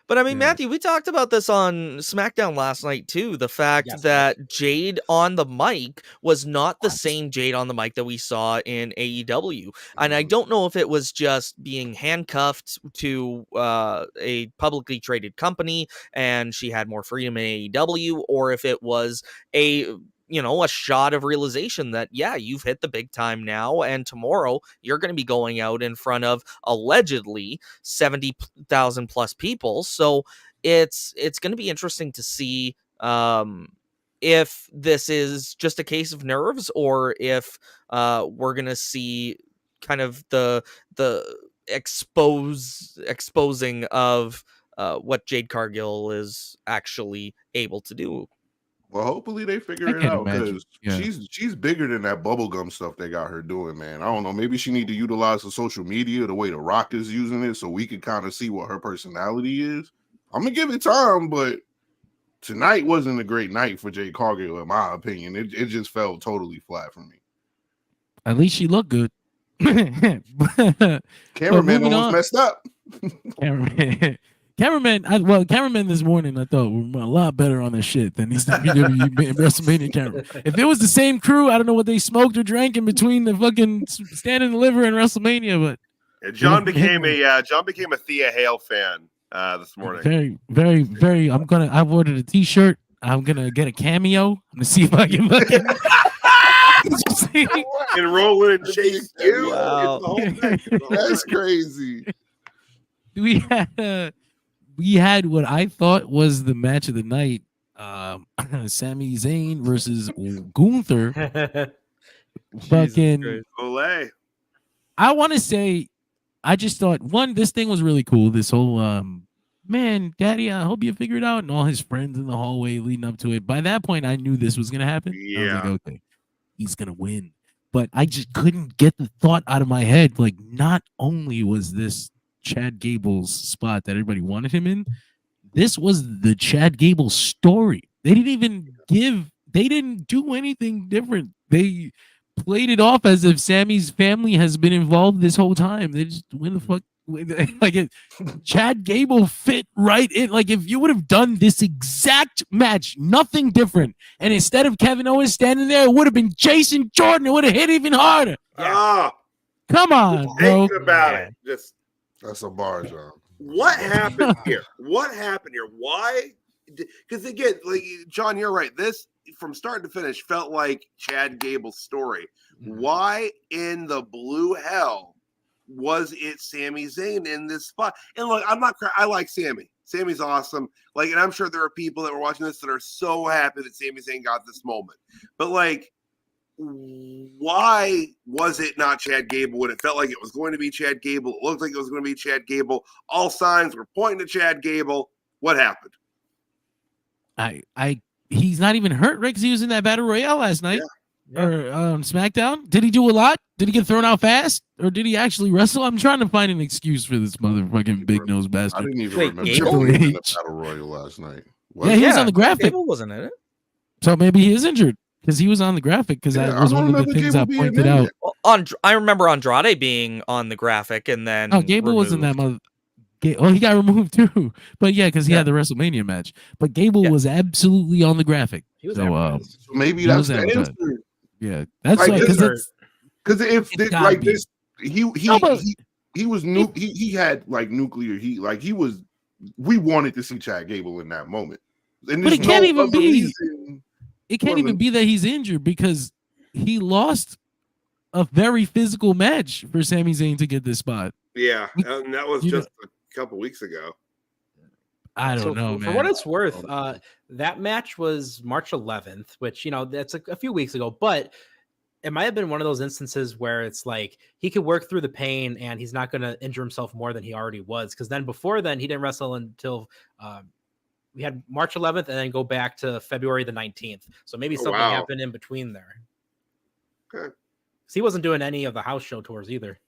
But I mean, Yeah. Matthew, we talked about this on SmackDown last night too. The fact Yes. that Jade on the mic was not the same Jade on the mic that we saw in AEW. And I don't know if it was just being handcuffed to a publicly traded company and she had more freedom in AEW, or if it was a shot of realization that, yeah, you've hit the big time now, and tomorrow you're going to be going out in front of allegedly 70,000 plus people. So it's going to be interesting to see if this is just a case of nerves, or if we're going to see kind of the exposing of what Jade Cargill is actually able to do. Well, hopefully they figure I it can't out imagine. because Yeah. she's bigger than that bubblegum stuff they got her doing, man. I don't know. Maybe she need to utilize the social media the way The Rock is using it, so we can kind of see what her personality is. I'm gonna give it time, but tonight wasn't a great night for Jade Cargill, in my opinion. It just felt totally flat for me. At least she looked good. Cameraman moving almost on. messed up. Cameraman this morning I thought were a lot better on this shit than these WWE WrestleMania camera. If it was the same crew, I don't know what they smoked or drank in between the fucking Stand and Deliver and WrestleMania, but Yeah, John became a Thea Hale fan this morning. very, very, very. I've ordered a T-shirt. I'm gonna get a cameo. I'm gonna see if I can fucking. Enroll in Chase U. Wow. It's the whole thing. It's the whole That's thing. we crazy. had what I thought was the match of the night. Sami Zayn versus Gunther. Fucking. Olay. I want to say, I just thought this thing was really cool. This whole man, Daddy, I hope you figure it out, and all his friends in the hallway leading up to it. By that point, I knew this was gonna happen. I was like, Yeah. okay, he's gonna win. But I just couldn't get the thought out of my head. Like, not only was this Chad Gable's spot that everybody wanted him in, this was the Chad Gable story. They didn't do anything different. They played it off as if Sammy's family has been involved this whole time. They just, when the fuck Like Chad Gable fit right in. Like if you would have done this exact match, nothing different, and instead of Kevin Owens standing there, it would have been Jason Jordan. It would have hit even harder. Ah, Come on, bro. thinking about it. Just That's a bar job. what happened here? What happened here? Why? Because again, like John, you're right. This from start to finish felt like Chad Gable's story. Why in the blue hell was it Sami Zayn in this spot? And look, I like Sami. Sami's awesome. Like, and I'm sure there are people that were watching this that are so happy that Sami Zayn got this moment. But like, why was it not Chad Gable when it felt like it was going to be Chad Gable? It looked like it was going to be Chad Gable. All signs were pointing to Chad Gable. What happened? He's not even hurt, right? Because he was in that battle royale last night. Or SmackDown. Did he do a lot? Did he get thrown out fast? Or did he actually wrestle? I'm trying to find an excuse for this motherfucking big nose I bastard. didn't even Wait, remember Gable? him in the Battle Royal last night. What? Yeah, he was on the graphic. Gable wasn't in it. So maybe he is injured because he was on the graphic because Yeah, that was I one of the remember things Gable I being pointed in out. it. Well, I remember Andrade being on the graphic and then Oh, Gable wasn't that removed. mother. Well, he got removed too. But yeah, because he Yeah. had the WrestleMania match. But Gable Yeah. was absolutely on the graphic. He was So, advertised. Maybe He that's was the advertised. answer. Yeah, that's Like, like this because Because if It's this, gotta like be. this, he but- he was he had like nuclear heat. Like he was. We wanted to see Chad Gable in that moment. And But there's it can't no even other be. reason- it can't even be that he's injured because he lost a very physical match for Sami Zayn to get this spot. Yeah, and that was You just a couple weeks ago. I don't So know, for man. what it's worth, that match was March 11th, which, you know, that's a few weeks ago, but it might have been one of those instances where it's like he could work through the pain and he's not going to injure himself more than he already was. Because then before then, he didn't wrestle until we had March 11th and then go back to February the 19th. So maybe something wow. happened in between there. Okay. 'Cause he wasn't doing any of the house show tours either.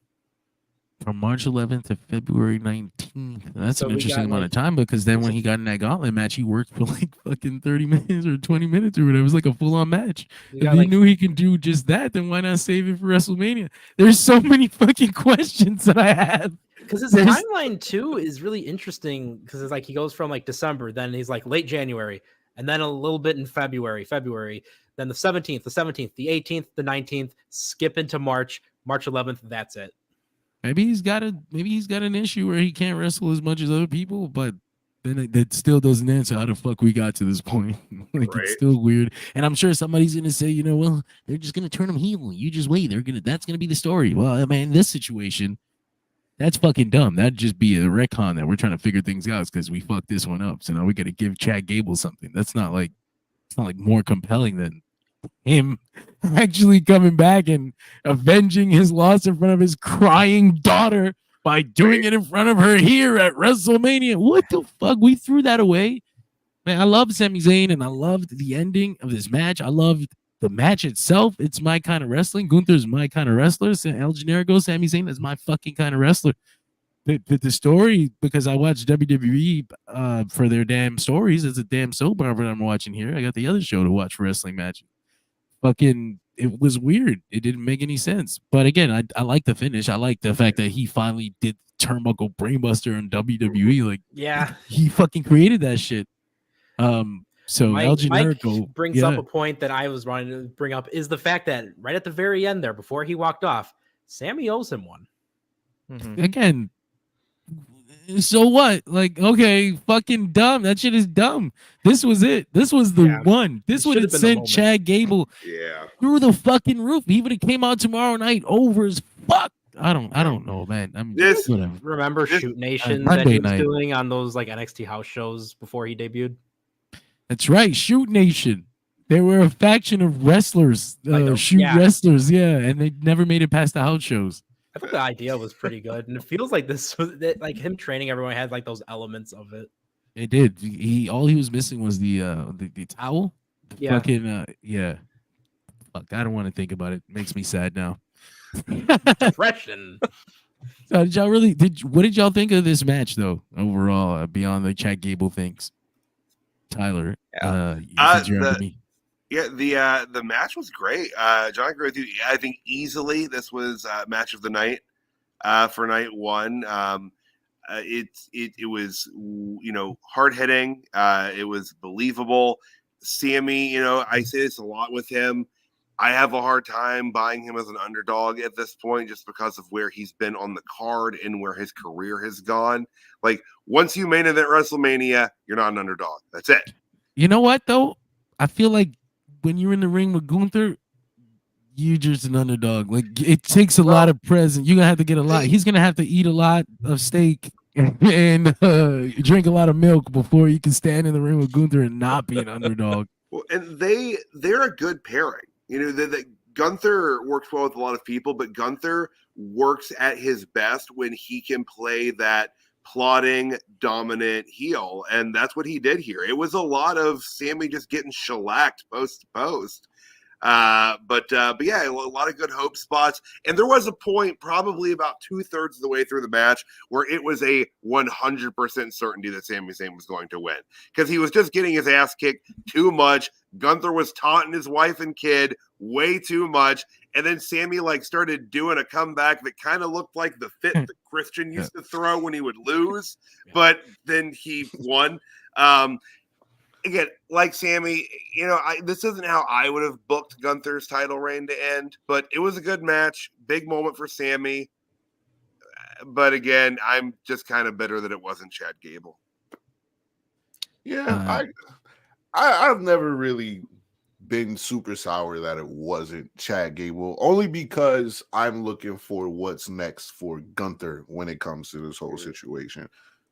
From March 11th to February 19th. That's So an we interesting got, amount like- of time because then when he got in that gauntlet match, he worked for like fucking 30 minutes or 20 minutes or whatever. It was like a full on match. We If got he like knew he could do just that, then why not save it for WrestleMania? There's so many fucking questions that I have. Because his There's- timeline too is really interesting because it's like he goes from like December, then he's like late January, and then a little bit in February, then the 17th, the 18th, the 19th, skip into March 11th, that's it. Maybe he's got an issue where he can't wrestle as much as other people, but then that still doesn't answer how the fuck we got to this point. Like Right. it's still weird. And I'm sure somebody's gonna say, you know, well, they're just gonna turn him heel. You just wait. That's gonna be the story. Well, I mean, in this situation, that's fucking dumb. That'd just be a retcon that we're trying to figure things out because we fucked this one up. So now we gotta give Chad Gable something. It's not like more compelling than him actually coming back and avenging his loss in front of his crying daughter by doing it in front of her here at WrestleMania. What the fuck? We threw that away. Man, I love Sami Zayn and I loved the ending of this match. I loved the match itself. It's my kind of wrestling. Gunther's my kind of wrestler. El Generico, Sami Zayn is my fucking kind of wrestler. The story, because I watch WWE for their damn stories. It's a damn soap opera I'm watching here. I got the other show to watch for wrestling matches. Fucking, it was weird. It didn't make any sense. But again, I like the finish. I like the fact that he finally did turnbuckle brainbuster in WWE. Like, Yeah. he fucking created that shit. So El Mike Generico brings up a point that I was wanting to bring up is the fact that right at the very end there, before he walked off, Sammy owes him one. Mhm. again. So what? Like, okay, fucking dumb. That shit is dumb. This was it. This was the Yeah. one. This It would have should've been the sent moment. Chad Gable Yeah. through the fucking roof. He would have came out tomorrow night over as fuck. I don't know, man. I mean, This- whatever. Remember This- Shoot Nation Monday that he was night. doing on those like NXT house shows before he debuted? That's right. Shoot Nation. They were a faction of wrestlers, shoot yeah. wrestlers, yeah, and they never made it past the house shows. I thought the idea was pretty good, and it feels like this was like him training everyone had like those elements of it. It did. All he was missing was the towel. Yeah. Fucking yeah. Fuck, I don't want to think about it. Makes me sad now. Depression. So what did y'all think of this match though overall, beyond the Chad Gable things? Tyler, since you're under me. Yeah, the match was great. John, I agree with you. I think easily this was match of the night. for night one. It was, hard hitting. It was believable. Sami, I say this a lot with him. I have a hard time buying him as an underdog at this point just because of where he's been on the card and where his career has gone. Like, once you main event WrestleMania, you're not an underdog. That's it. You know what, though? I feel like when you're in the ring with Gunther, you're just an underdog. Like, it takes a lot of presence. You're going to have to get a lot. He's going to have to eat a lot of steak and drink a lot of milk before you can stand in the ring with Gunther and not be an underdog. Well, and they're a good pairing. Gunther works well with a lot of people, but Gunther works at his best when he can play that plotting, dominant heel, and that's what he did here. It was a lot of Sami just getting shellacked post to post. But yeah, a lot of good hope spots. And there was a point probably about 2/3 of the way through the match where it was a 100% certainty that Sami Zayn was going to win because he was just getting his ass kicked too much. Gunther was taunting his wife and kid way too much. And then Sami started doing a comeback that kind of looked like the fit that Christian used to throw when he would lose, but then he won. Again, like Sami, this isn't how I would have booked Gunther's title reign to end, but it was a good match. Big moment for Sami. But again, I'm just kind of bitter that it wasn't Chad Gable. Yeah, I've never really been super sour that it wasn't Chad Gable, only because I'm looking for what's next for Gunther when it comes to this whole situation.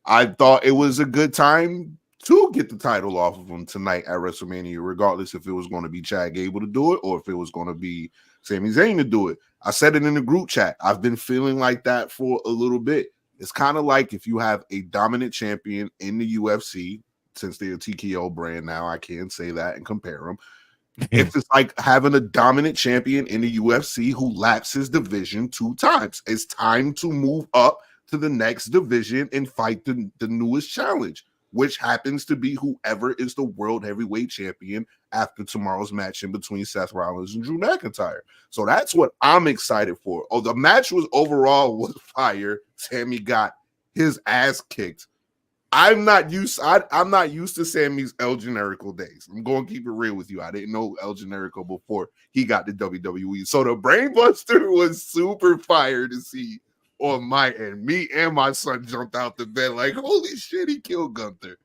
I thought it was a good time to get the title off of him tonight at WrestleMania, regardless if it was going to be Chad Gable to do it or if it was going to be Sami Zayn to do it. I said it in the group chat. I've been feeling like that for a little bit. It's kind of like if you have a dominant champion in the UFC, since they're a TKO brand now, I can say that and compare them. It's like having a dominant champion in the UFC who laps his division 2 times. It's time to move up to the next division and fight the newest challenge, which happens to be whoever is the world heavyweight champion after tomorrow's match in between Seth Rollins and Drew McIntyre. So that's what I'm excited for. Oh, the match was fire. Sami got his ass kicked. I'm not used to Sami's El Generico days. I'm going to keep it real with you. I didn't know El Generico before he got to WWE. So the Brainbuster was super fire to see on my end. Me and my son jumped out the bed like, holy shit, he killed Gunther.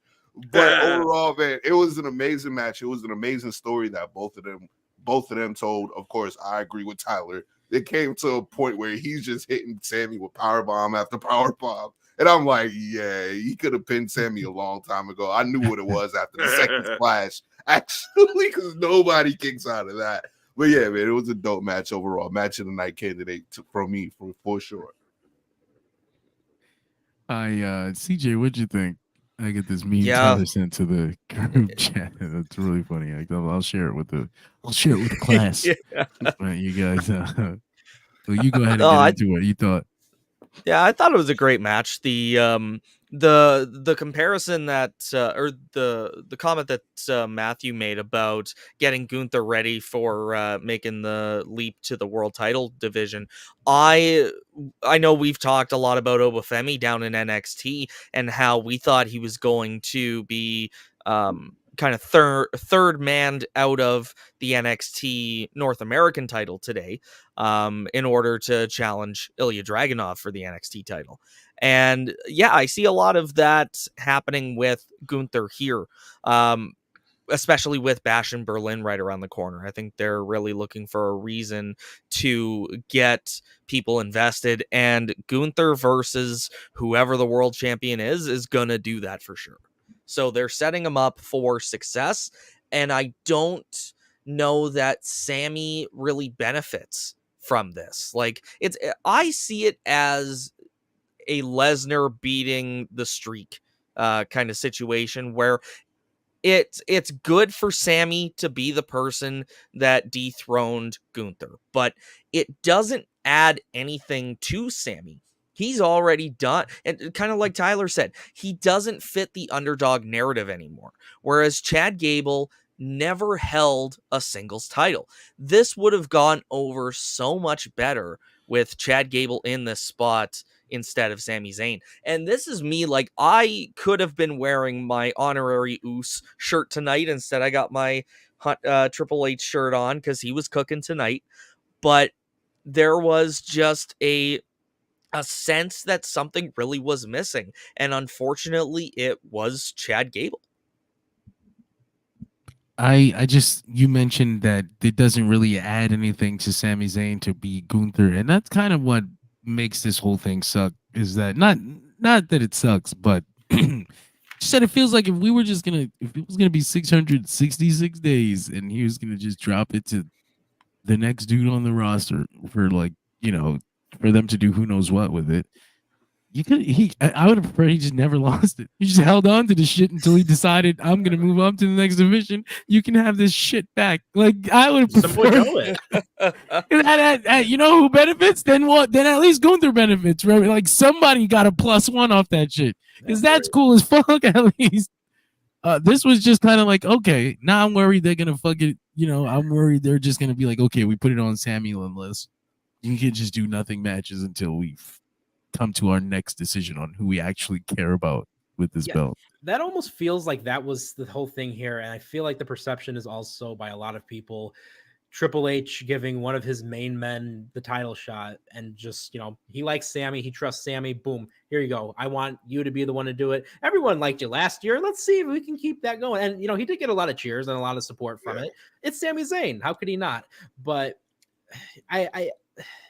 But overall, man, it was an amazing match. It was an amazing story that both of them told. Of course, I agree with Tyler. It came to a point where he's just hitting Sami with powerbomb after powerbomb. And I'm like, yeah, he could have pinned Sami a long time ago. I knew what it was after the second splash, actually, because nobody kicks out of that. But yeah, man, it was a dope match overall. Match of the night candidate from me for sure. CJ, what'd you think? I get this meme Yeah. Tyler sent to the group chat. That's really funny. I'll share it with the class. Yeah. But you guys, well, you go ahead and get into what you thought. Yeah, I thought it was a great match. The comparison that or the comment that Matthew made about getting Gunther ready for making the leap to the world title division. I know we've talked a lot about Obafemi down in NXT and how we thought he was going to be kind of third manned out of the NXT North American title today in order to challenge Ilya Dragunov for the NXT title. And yeah, I see a lot of that happening with Gunther here, especially with Bash in Berlin right around the corner. I think they're really looking for a reason to get people invested, and Gunther versus whoever the world champion is going to do that for sure. So they're setting him up for success, and I don't know that Sami really benefits from this. Like, I see it as a Lesnar beating the streak kind of situation where it's good for Sami to be the person that dethroned Gunther, but it doesn't add anything to Sami. He's already done, and kind of like Tyler said, he doesn't fit the underdog narrative anymore. Whereas Chad Gable never held a singles title. This would have gone over so much better with Chad Gable in this spot instead of Sami Zayn. And this is me, like, I could have been wearing my honorary Oos shirt tonight. Instead, I got my Triple H shirt on because he was cooking tonight. But there was just a sense that something really was missing. And unfortunately, it was Chad Gable. I just, you mentioned that it doesn't really add anything to Sami Zayn to be Gunther, and that's kind of what makes this whole thing suck. Is that not that it sucks, but just that it feels like if it was gonna be 666 days, and he was gonna just drop it to the next dude on the roster for, like, for them to do who knows what with it. I would have preferred he just never lost it. He just held on to the shit until he decided, I'm gonna move on to the next division. You can have this shit back. Like, I would have preferred it. You know who benefits? Then what? Then at least Gunther benefits, right? Like, somebody got a +1 off that shit. Because that's cool as fuck, at least. This was just kind of like, okay, now I'm worried they're gonna fuck it. I'm worried they're just gonna be like, okay, we put it on Samuel unless you can just do nothing matches until we come to our next decision on who we actually care about with this belt. That almost feels like that was the whole thing here. And I feel like the perception is also by a lot of people, Triple H giving one of his main men the title shot, and just, he likes Sami, he trusts Sami, boom, here you go. I want you to be the one to do it. Everyone liked you last year. Let's see if we can keep that going. And, he did get a lot of cheers and a lot of support from it. It's Sami Zayn. How could he not? But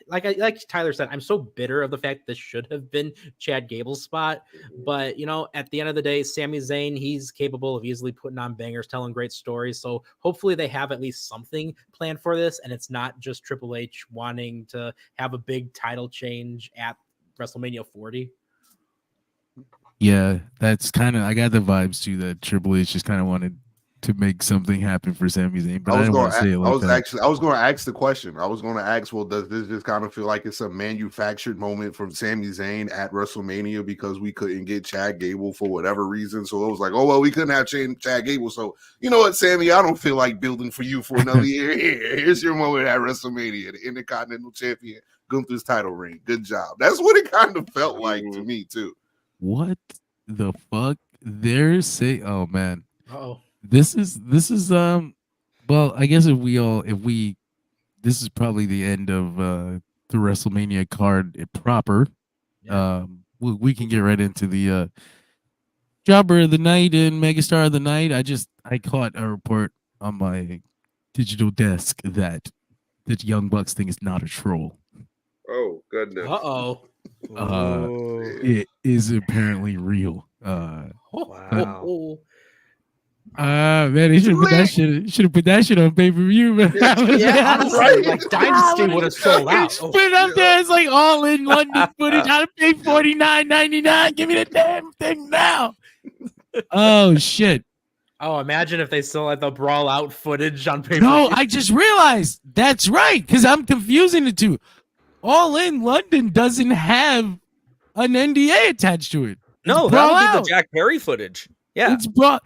like Tyler said, I'm so bitter of the fact this should have been Chad Gable's spot. But, at the end of the day, Sami Zayn, he's capable of easily putting on bangers, telling great stories. So hopefully they have at least something planned for this. And it's not just Triple H wanting to have a big title change at WrestleMania 40. Yeah, that's I got the vibes too that Triple H just kind of wanted to make something happen for Sami Zayn, but I didn't want to say it like that. I was going to ask the question. I was going to ask, well, does this just kind of feel like it's a manufactured moment from Sami Zayn at WrestleMania because we couldn't get Chad Gable for whatever reason? So it was like, oh, well, we couldn't have Chad Gable. So you know what, Sami, I don't feel like building for you for another year. Here's your moment at WrestleMania, the Intercontinental Champion, Gunther's title ring. Good job. That's what it kind of felt like to me too. What the fuck? They're saying, oh man. Oh. This is well, I guess this is probably the end of the WrestleMania card proper. Yeah. We can get right into the Jobber of the Night and Megastar of the Night. I caught a report on my digital desk that the Young Bucks thing is not a troll. Oh goodness. Uh-oh. It is apparently real. Wow. Man, they should have put that shit on pay-per-view, man. Yeah, honestly, right? Like Dynasty would have sold out. Put it up there. It's like all in London footage. I pay $49.99. Give me the damn thing now. Oh shit. Oh, imagine if they still had the brawl out footage on pay-per-view. No, I just realized that's right, because I'm confusing the two. All in London doesn't have an NDA attached to it. No, that would be the Jack Perry footage. Yeah. It's brought.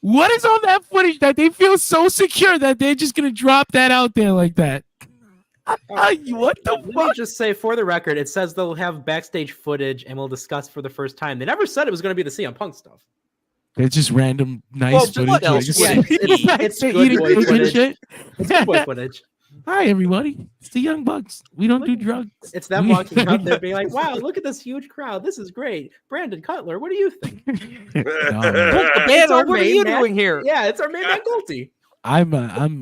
What is on that footage that they feel so secure that they're just gonna drop that out there like that? What the fuck? Let me just say, for the record, it says they'll have backstage footage and we'll discuss for the first time. They never said it was going to be the CM Punk stuff. It's just random nice footage. What else? Yeah, it's good boy footage. It's good boy footage. Hi, everybody. It's the Young Bucks. We don't do drugs. It's them walking out there being like, wow, look at this huge crowd. This is great. Brandon Cutler, what do you think? What are you doing here? Yeah, it's our man, Matt Golty. I'm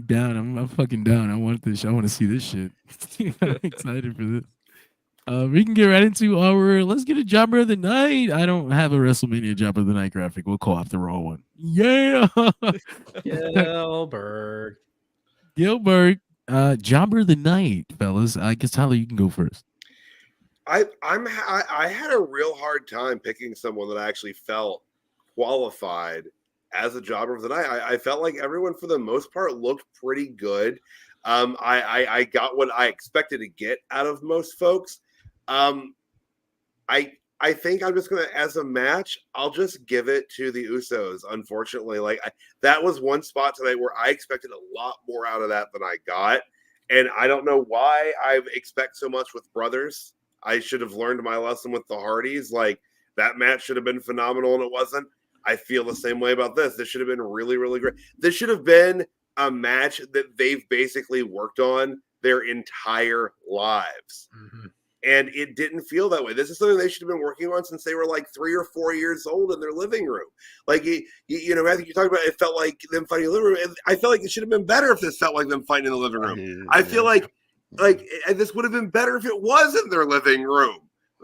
down. I'm fucking down. I want this. I want to see this shit. I'm excited for this. We can get right into let's get a Jobber of the Night. I don't have a WrestleMania Jobber of the Night graphic. We'll call off the Raw one. Yeah. Gilbert. Jobber of the Night, fellas. I guess Tyler, you can go first. I had a real hard time picking someone that I actually felt qualified as a Jobber of the Night. I felt like everyone, for the most part, looked pretty good. I got what I expected to get out of most folks. I think I'm just gonna, as a match, I'll just give it to the Usos. Unfortunately, that was one spot tonight where I expected a lot more out of that than I got, And I don't know why I expect so much with brothers. I should have learned my lesson with the Hardys. Like, that match should have been phenomenal, and it wasn't. I feel the same way about this. This should have been really, really great. This should have been a match that they've basically worked on their entire lives. Mm-hmm. And it didn't feel that way. This is something they should have been working on since they were like 3 or 4 years old in their living room. Like, you know, I think you talked about it felt like them fighting in the living room. I felt like it should have been better if this felt like them fighting in the living room. I feel like this would have been better if it was in their living room.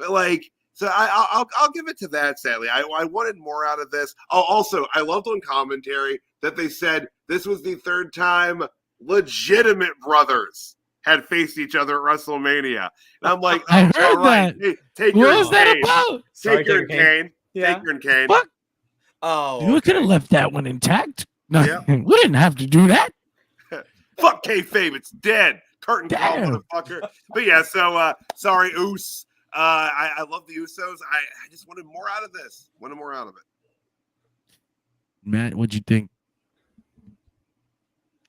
Like, so I'll give it to that. Sadly, I wanted more out of this. Also, I loved on commentary that they said this was the third time legitimate brothers had faced each other at WrestleMania. And I'm like, I heard all right, that. take What your is that Kane. about? Take your Kane. Yeah. Take your Kane. What? Oh, You could have left that one intact. No, Yeah. we didn't have to do that. Fuck kayfabe, it's dead. Curtain call, Damn. motherfucker. But yeah, so sorry, Oos. I love the Usos. I just wanted more out of this. Wanted more out of it. Matt, what'd you think?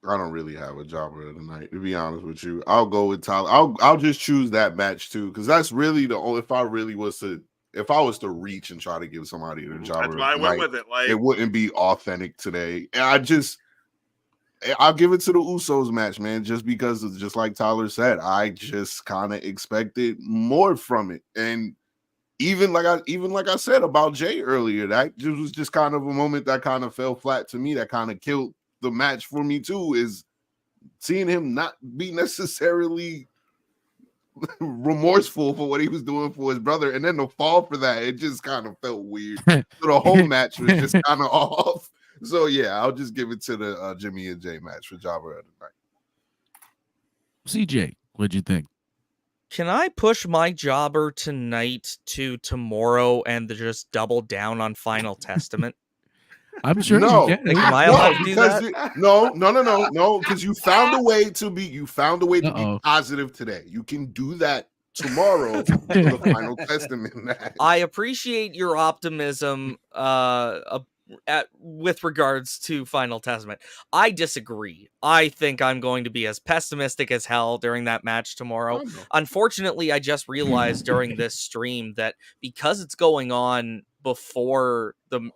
I don't really have a jobber of the night, to be honest with you. I'll go with Tyler. I'll just choose that match too, because that's really the only. If I was to reach and try to give somebody the jobber, That's why I went with it. Like, it wouldn't be authentic today. And I'll give it to the Usos match, man, just because of, just like Tyler said, I just kind of expected more from it. And even like I said about Jey earlier, that was just kind of a moment that kind of fell flat to me, that kind of killed the match for me too, is seeing him not be necessarily remorseful for what he was doing for his brother, and then the fall for that, it just kind of felt weird. So the whole match was just kind of off. So yeah, I'll just give it to the Jimmy and Jay match for Jobber of the night. CJ, what'd you think? Can I push my jobber tonight to tomorrow and just double down on Final Testament? I'm sure No. you can. Like, am I allowed to do because that? no, because you found a way to be Uh-oh. positive today. You can do that tomorrow for the Final Testament match. I appreciate your optimism with regards to Final Testament. I disagree. I think I'm going to be as pessimistic as hell during that match tomorrow. Unfortunately, I just realized during this stream that because it's going on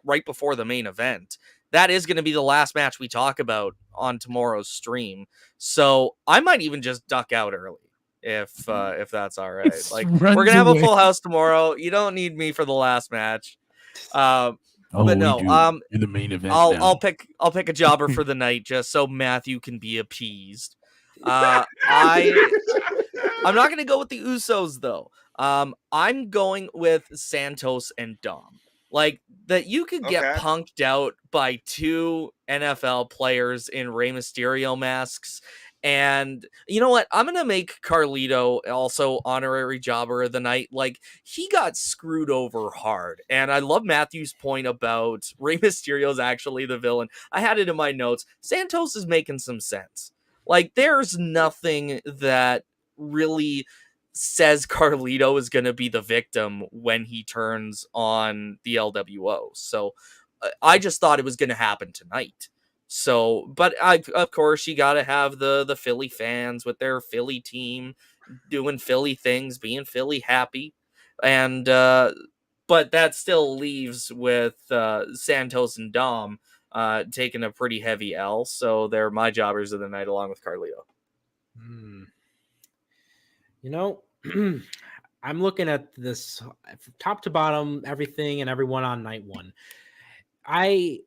right before the main event, that is going to be the last match we talk about on tomorrow's stream. So I might even just duck out early if that's all right. Like, we're gonna have a full house tomorrow. You don't need me for the last match. But no, in the main event. I'll pick a jobber for the night just so Matthew can be appeased. I'm not gonna go with the Usos though. I'm going with Santos and Dom. Like, that you could get punked out by 2 NFL players in Rey Mysterio masks. And you know what? I'm going to make Carlito also honorary jobber of the night. Like, he got screwed over hard. And I love Matthew's point about Rey Mysterio's actually the villain. I had it in my notes. Santos is making some sense. Like, there's nothing that really says Carlito is going to be the victim when he turns on the LWO. So I just thought it was going to happen tonight. So, but of course, you got to have the Philly fans with their Philly team doing Philly things, being Philly happy. And, but that still leaves with Santos and Dom taking a pretty heavy L. So they're my jobbers of the night along with Carlito. You know, I'm looking at this top to bottom, everything and everyone on night one. I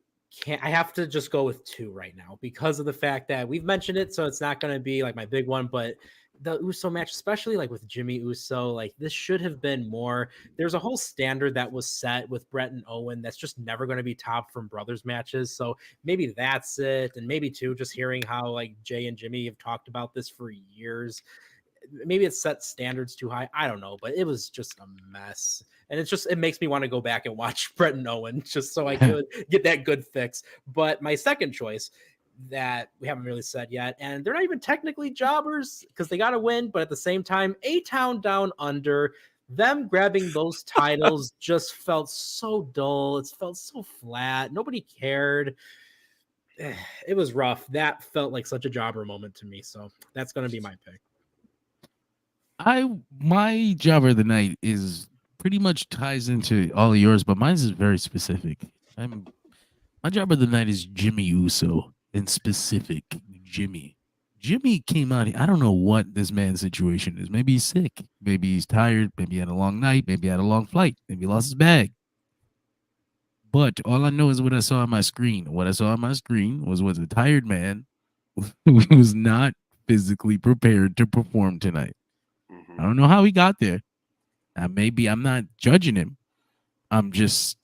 have to just go with 2 right now because of the fact that we've mentioned it. So it's not going to be like my big one, but the Uso match, especially like with Jimmy Uso, like this should have been more. There's a whole standard that was set with Brett and Owen that's just never going to be topped from brothers matches. So maybe that's it. And maybe too, just hearing how like Jay and Jimmy have talked about this for years. Maybe it set standards too high. I don't know, but it was just a mess. And it makes me want to go back and watch Brett and Owen just so I could get that good fix. But my second choice that we haven't really said yet, and they're not even technically jobbers because they got to win, but at the same time, A-Town Down Under, them grabbing those titles just felt so dull. It felt so flat. Nobody cared. it was rough. That felt like such a jobber moment to me. So that's going to be my pick. My jobber of the night is pretty much ties into all of yours, but mine is very specific. My jobber of the night is Jimmy Uso, in specific Jimmy. Jimmy came out. I don't know what this man's situation is. Maybe he's sick. Maybe he's tired. Maybe he had a long night. Maybe he had a long flight. Maybe he lost his bag. But all I know is what I saw on my screen. What I saw on my screen was a tired man who was not physically prepared to perform tonight. I don't know how he got there. Maybe I'm not judging him. I'm just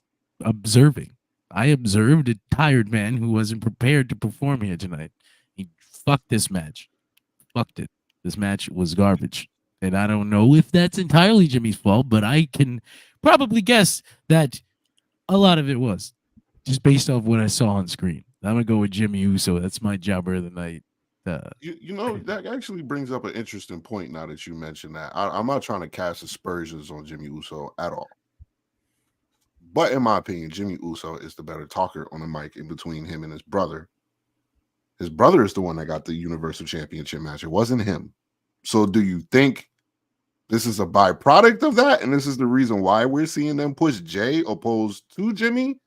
observing. I observed a tired man who wasn't prepared to perform here tonight. He fucked this match. Fucked it. This match was garbage. And I don't know if that's entirely Jimmy's fault, but I can probably guess that a lot of it was just based off what I saw on screen. I'm going to go with Jimmy Uso. That's my jobber of the night. You know, that actually brings up an interesting point now that you mentioned that. I'm not trying to cast aspersions on Jimmy Uso at all. But in my opinion, Jimmy Uso is the better talker on the mic in between him and his brother. His brother is the one that got the Universal Championship match. It wasn't him. So do you think this is a byproduct of that? And this is the reason why we're seeing them push Jey opposed to Jimmy?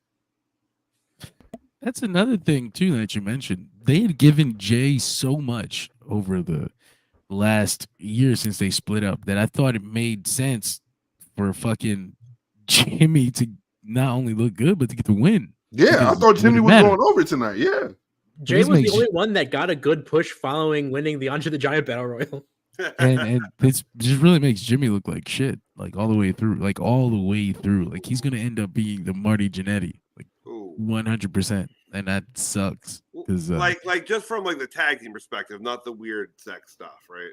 That's another thing, too, that you mentioned. They had given Jey so much over the last year since they split up that I thought it made sense for fucking Jimmy to not only look good, but to get the win. Yeah, I thought Jimmy was going over tonight. Yeah. Jey was the only one that got a good push following winning the Andre the Giant Battle Royal. and this just really makes Jimmy look like shit, like all the way through. Like he's gonna end up being the Marty Jannetty, like 100%, and that sucks. Because like just from like the tag team perspective, not the weird sex stuff, right?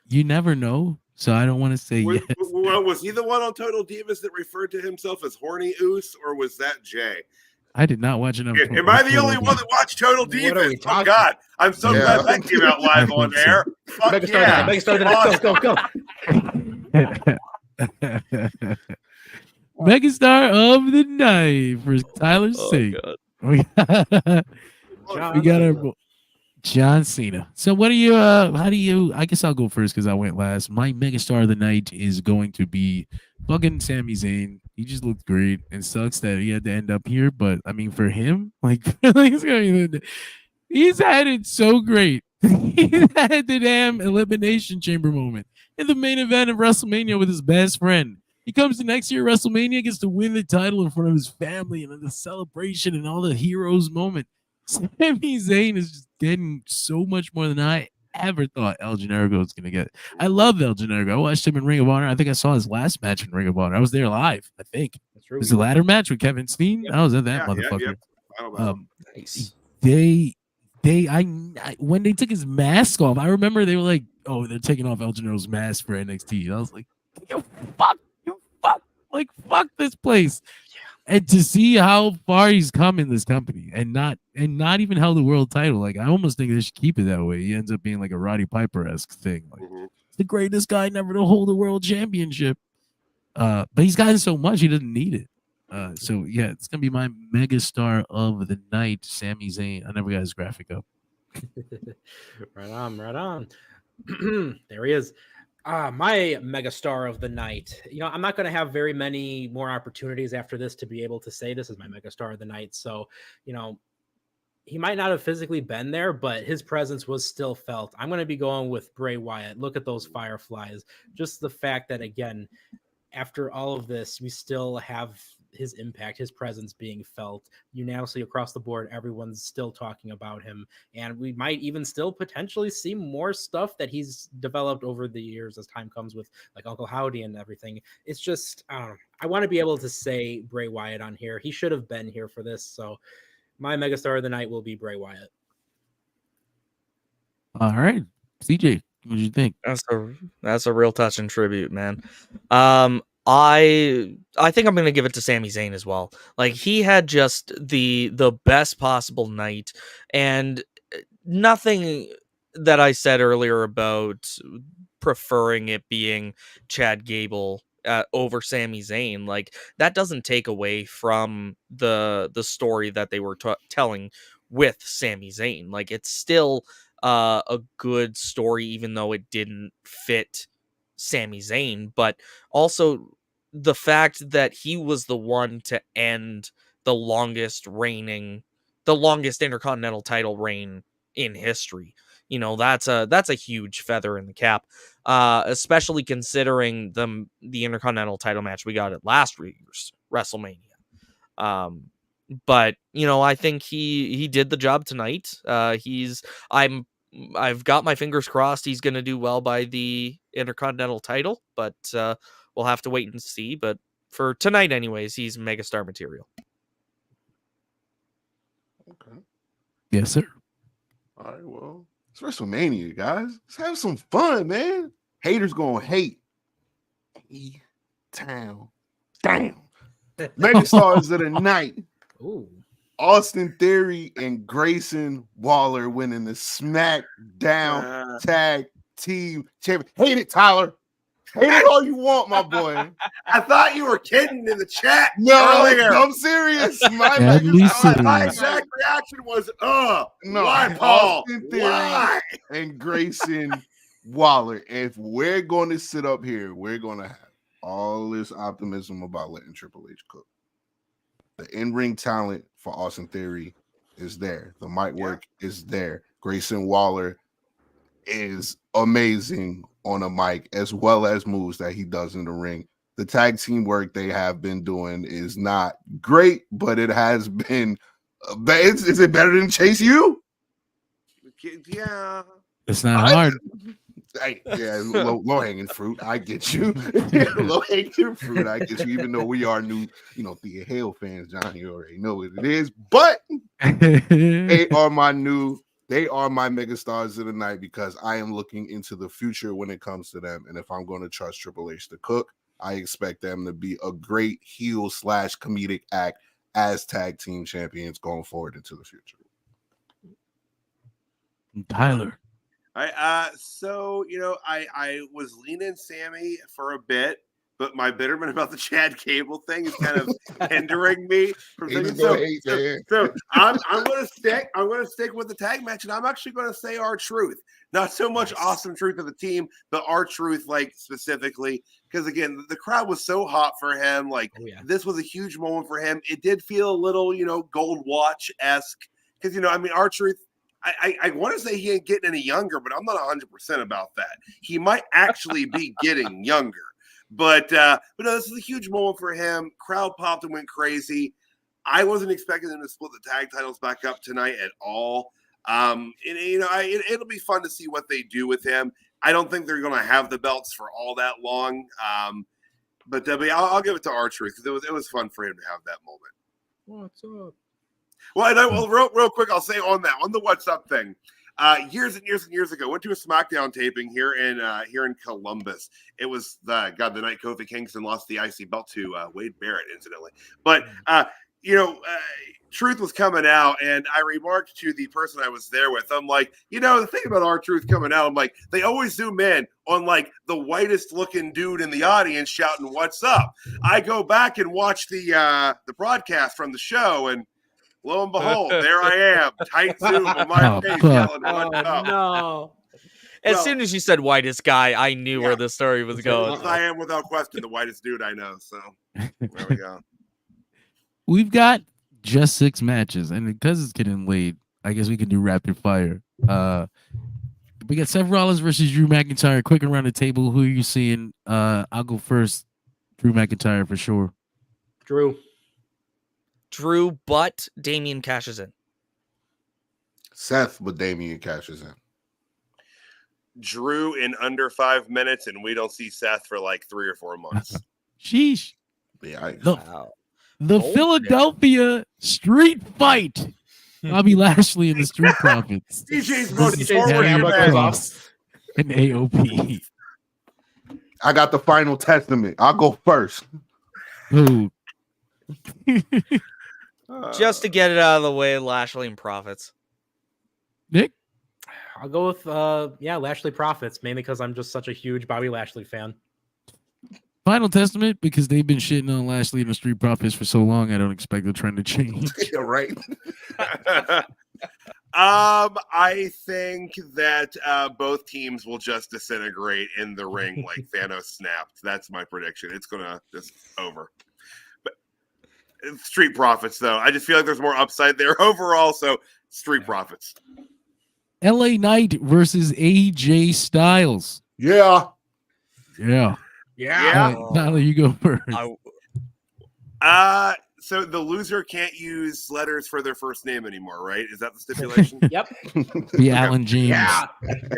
You never know, so I don't want to say yes. Was he the one on Total Divas that referred to himself as horny Oos, or was that Jey? I did not watch enough. Am I the only one that watched Total Divas? Oh God, I'm so glad that came out live on air. Fuck yeah. Megastar of the night for Tyler's sake. We got our John Cena. So what do you how do you I guess I'll go first because I went last. My megastar of the night is going to be fucking Sami Zayn. He just looked great. It sucks that he had to end up here, but I mean for him, like he's had it so great. He had the damn Elimination Chamber moment in the main event of WrestleMania with his best friend. He comes to next year WrestleMania, gets to win the title in front of his family, and then the celebration and all the heroes moment. Sami Zayn is just getting so much more than I ever thought El Generico was going to get. I love El Generico. I watched him in Ring of Honor. I think I saw his last match in Ring of Honor. I was there live, I think. That's true. It was the ladder match with Kevin Steen. Yep. I was at that motherfucker. Nice. When they took his mask off, I remember they were like, oh, they're taking off El Genero's mask for NXT. And I was like, you fuck, like, fuck this place. And to see how far he's come in this company and not even held the world title, like I almost think they should keep it that way. He ends up being like a Roddy Piper-esque thing. Like the greatest guy never to hold a world championship. But he's gotten so much he doesn't need it. So yeah, it's gonna be my megastar of the night, Sami Zayn. I never got his graphic up. Right on. There he is. My megastar of the night. You know, I'm not going to have very many more opportunities after this to be able to say this is my megastar of the night. So, you know, he might not have physically been there, but his presence was still felt. I'm going to be going with Bray Wyatt. Look at those fireflies. Just the fact that, again, after all of this, we still have his impact, his presence being felt unanimously across the board. Everyone's still talking about him, and we might even still potentially see more stuff that he's developed over the years as time comes with like Uncle Howdy and everything. It's just, I want to be able to say Bray Wyatt on here. He should have been here for this. So my megastar of the night will be Bray Wyatt. All right, CJ, what do you think? That's a real touching tribute, man. I think I'm going to give it to Sami Zayn as well. Like he had just the best possible night, and nothing that I said earlier about preferring it being Chad Gable over Sami Zayn, like that doesn't take away from the story that they were telling with Sami Zayn. Like it's still a good story, even though it didn't fit Sami Zayn. But also the fact that he was the one to end the longest Intercontinental title reign in history. You know, that's a huge feather in the cap, especially considering the Intercontinental title match we got at last year's WrestleMania. But you know, I think he did the job tonight. I've got my fingers crossed he's going to do well by the Intercontinental title, but we'll have to wait and see. But for tonight, anyways, he's megastar material. Okay. Yes, sir. All right, well, it's WrestleMania, guys. Let's have some fun, man. Haters gonna hate. E-Town. Damn. Megastars of the night. Ooh. Austin Theory and Grayson Waller winning the SmackDown Tag Team Champion. Hate it, Tyler. Hate it all you want, my boy. I thought you were kidding in the chat No, earlier. I'm serious. At least My serious. exact reaction was, No, why, Paul? Austin Theory Why? and Grayson Waller. If we're going to sit up here, we're going to have all this optimism about letting Triple H cook. The in-ring talent for Austin Theory is there. The mic work is there. Grayson Waller is amazing on a mic, as well as moves that he does in the ring. The tag team work they have been doing is not great, but it has been. Is it better than Chase U? Yeah. It's not hard. Hey, yeah, low hanging fruit. I get you. Low hanging fruit. I get you. Even though we are new, Thea Hale fans, Johnny, you already know what it is. But they are my megastars of the night because I am looking into the future when it comes to them. And if I'm going to trust Triple H to cook, I expect them to be a great heel / comedic act as tag team champions going forward into the future. Tyler. All right. So I was leaning Sami for a bit, but my bitterment about the Chad Cable thing is kind of hindering me from thinking. So I'm gonna stick with the tag match, and I'm actually gonna say R-Truth. Not so much Awesome Truth of the team, but R-Truth, like specifically, because again, the crowd was so hot for him. Like this was a huge moment for him. It did feel a little, Gold Watch-esque, because R-Truth. I want to say he ain't getting any younger, but I'm not 100% about that. He might actually be getting younger. But no, this is a huge moment for him. Crowd popped and went crazy. I wasn't expecting them to split the tag titles back up tonight at all. It'll be fun to see what they do with him. I don't think they're going to have the belts for all that long. But I'll give it to R-Truth because it was fun for him to have that moment. What's up? Well, real quick, I'll say on the What's Up thing. Years and years and years ago, went to a SmackDown taping here in Columbus. It was the night Kofi Kingston lost the IC belt to Wade Barrett, incidentally. But Truth was coming out, and I remarked to the person I was there with, I'm like, the thing about R-Truth coming out, I'm like, they always zoom in on like the whitest looking dude in the audience shouting "What's up?" I go back and watch the broadcast from the show, and lo and behold, there I am, tight zoom on my face, yelling, "What's up?" No. As soon as you said whitest guy, I knew where the story was going. I am without question the whitest dude I know. So there we go. We've got just 6 matches, and because it's getting late, I guess we can do rapid fire. We got Seth Rollins versus Drew McIntyre. Quick around the table. Who are you seeing? I'll go first. Drew McIntyre for sure. Drew, but Damian cashes in. Seth, but Damian cashes in. Drew in under 5 minutes, and we don't see Seth for like 3 or 4 months. Sheesh. Yeah, The Philadelphia Street Fight. Bobby Lashley and the Street Profits. DJ's most DJ's forward hamburger man. sauce. And AOP. I got the final testament. I'll go first. Who? Just to get it out of the way, Lashley and Profits. Nick? I'll go with Lashley Profits, mainly because I'm just such a huge Bobby Lashley fan. Final Testament, because they've been shitting on Lashley and the Street Profits for so long, I don't expect the trend to change. Yeah, right. I think that both teams will just disintegrate in the ring like Thanos snapped. That's my prediction. It's gonna just over. But Street Profits, though, I just feel like there's more upside there overall. So Street Profits. LA Knight versus AJ Styles. Yeah. Yeah. Yeah. Tyler, you go first. So the loser can't use letters for their first name anymore, right? Is that the stipulation? Yep. Be Alan James Yeah.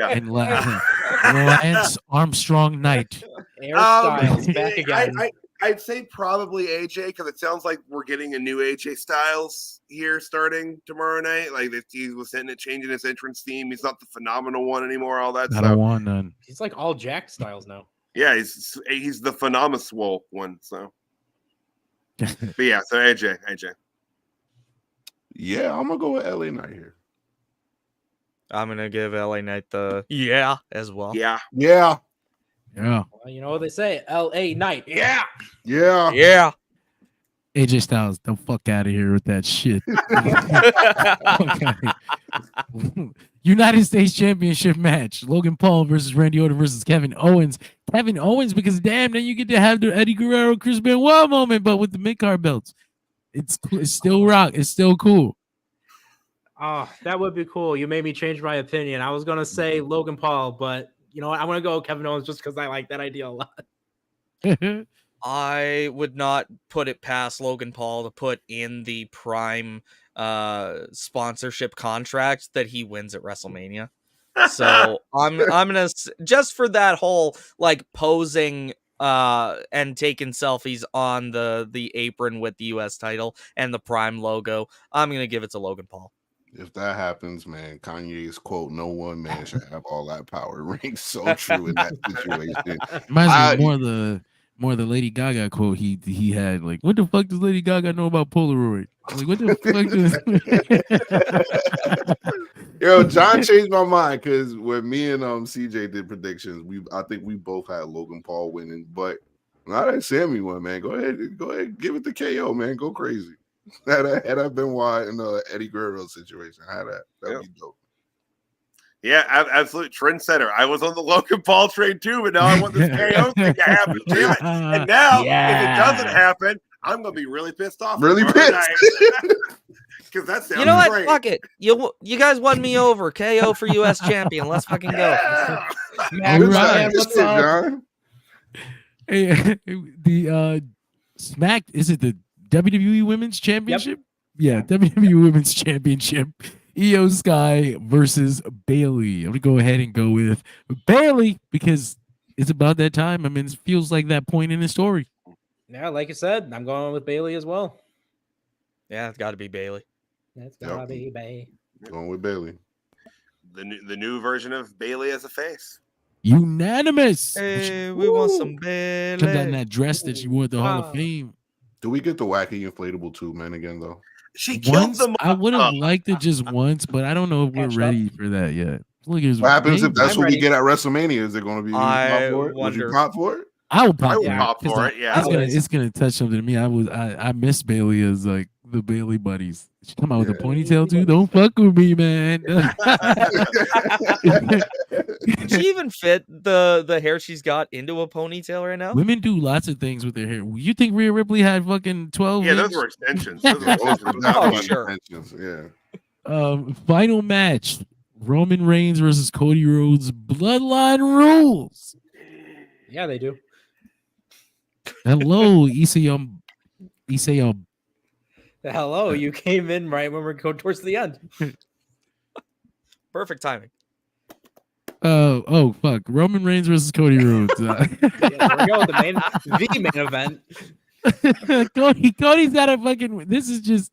and Lance Armstrong Knight. Air Styles back again. I'd say probably AJ, because it sounds like we're getting a new AJ Styles here starting tomorrow night. Like he was hitting it, changing his entrance theme. He's not the phenomenal one anymore. All that I stuff. don't want none. He's like all Jack Styles now. Yeah, he's the phenomenal one. So, but yeah, so AJ. Yeah, I'm gonna go with LA Knight here. I'm gonna give LA Knight the yeah as well. Yeah. Yeah. Well, you know what they say, LA Knight. Yeah. Yeah. Yeah. AJ Styles, the fuck out of here with that shit. United States Championship match. Logan Paul versus Randy Orton versus Kevin Owens. Kevin Owens, because damn, then you get to have the Eddie Guerrero, Chris Benoit moment, but with the mid-card belts. It's still rock. It's still cool. Oh, that would be cool. You made me change my opinion. I was gonna say Logan Paul, but you know what? I'm gonna go Kevin Owens just because I like that idea a lot. I would not put it past Logan Paul to put in the Prime sponsorship contract that he wins at WrestleMania. So I'm gonna just for that whole like posing and taking selfies on the apron with the US title and the Prime logo, I'm gonna give it to Logan Paul. If that happens, man, Kanye's quote, "No one man should have all that power," rings so true in that situation. Reminds me more of the Lady Gaga quote he had. Like, what the fuck does Lady Gaga know about Polaroid? Like, what the fuck does Yo, John changed my mind because when me and CJ did predictions, I think we both had Logan Paul winning, but now that Sami won, man, go ahead, give it to KO, man, go crazy. Had I been wide in the Eddie Guerrero situation, that'd be dope. Yeah, absolute trendsetter. I was on the Logan Paul train too, but now I want this KO thing to happen. Damn it. And now, if it doesn't happen, I'm gonna be really pissed off. Really pissed. Because that sounds You know what? great. Fuck it. You guys won me over. KO for US champion. Let's fucking go. Yeah. Good Ryan, shit, what's up? John. Hey, the Smack, is it the WWE Women's Championship? Yeah, WWE Women's Championship. Io Sky versus Bailey. I'm gonna go ahead and go with Bailey because it's about that time. I mean, it feels like that point in the story. Yeah, like you said, I'm going with Bailey as well. Yeah, it's got to be Bailey. That's gotta be Bailey. Going with Bailey. The new version of Bailey as a face. Unanimous. Hey, we want some Bailey. Comes out in that dress that she wore at the Hall of Fame. Do we get the wacky inflatable 2 man again though? She killed Once, them. I would have liked it just once, but I don't know if we're Catch up. ready for that yet. Look, What happens if that's I'm what ready. we get at WrestleMania? Is it going to be I pop for it? Would you wonder. pop for it? I would pop I would for it, pop 'cause for I- it, yeah. It's gonna touch something to me. I miss Bailey as like the Bailey buddies. She come out with a ponytail too. Don't fuck with me, man. Did she even fit the hair she's got into a ponytail right now? Women do lots of things with their hair. You think Rhea Ripley had fucking 12? Yeah, those inch? were extensions. Those were Oh, sure. Intentions, yeah. Final match: Roman Reigns versus Cody Rhodes. Bloodline rules. Yeah, they do. Hello, Isayam. Hello, you came in right when we're going towards the end. Perfect timing. Oh fuck! Roman Reigns versus Cody Rhodes. Yeah, we're going with the main event. Cody's got a fucking. This is just.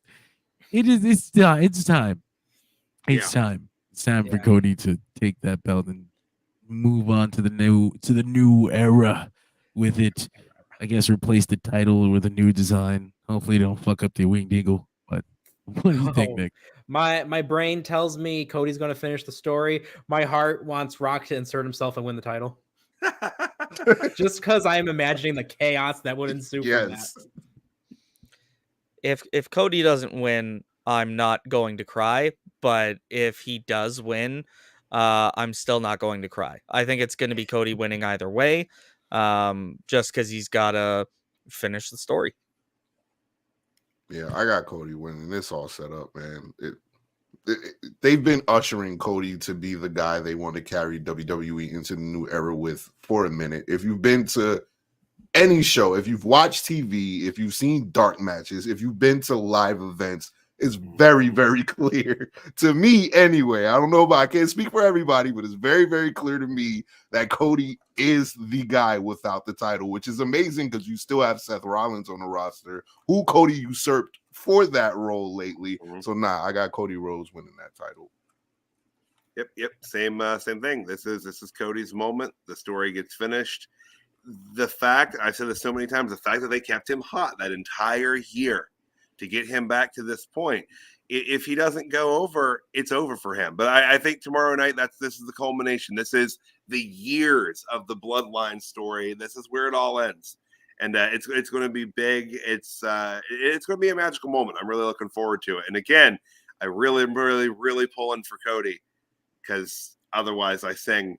It's time. It's time. It's time for Cody to take that belt and move on to the new era with it. I guess replace the title with a new design. Hopefully, don't fuck up the winged eagle. But what do you think, Nick? My brain tells me Cody's going to finish the story. My heart wants Rock to insert himself and win the title. Just because I am imagining the chaos that would ensue from that. Yes. If Cody doesn't win, I'm not going to cry. But if he does win, I'm still not going to cry. I think it's going to be Cody winning either way, just because he's got to finish the story. Yeah, I got Cody winning. This all set up, man. They've been ushering Cody to be the guy they want to carry WWE into the new era with for a minute. If you've been to any show, if you've watched TV, if you've seen dark matches, if you've been to live events, it's very, very clear to me anyway. I don't know about, I can't speak for everybody, but it's very, very clear to me that Cody is the guy without the title, which is amazing because you still have Seth Rollins on the roster, who Cody usurped for that role lately. So I got Cody Rhodes winning that title. Yep. Same thing. This is Cody's moment. The story gets finished. The fact, I've said this so many times, the fact that they kept him hot that entire year to get him back to this point. If he doesn't go over, it's over for him. But I think tomorrow night, this is the culmination. This is the years of the bloodline story. This is where it all ends. And it's going to be big. It's going to be a magical moment. I'm really looking forward to it. And again, I really, really, really pulling for Cody because otherwise I sang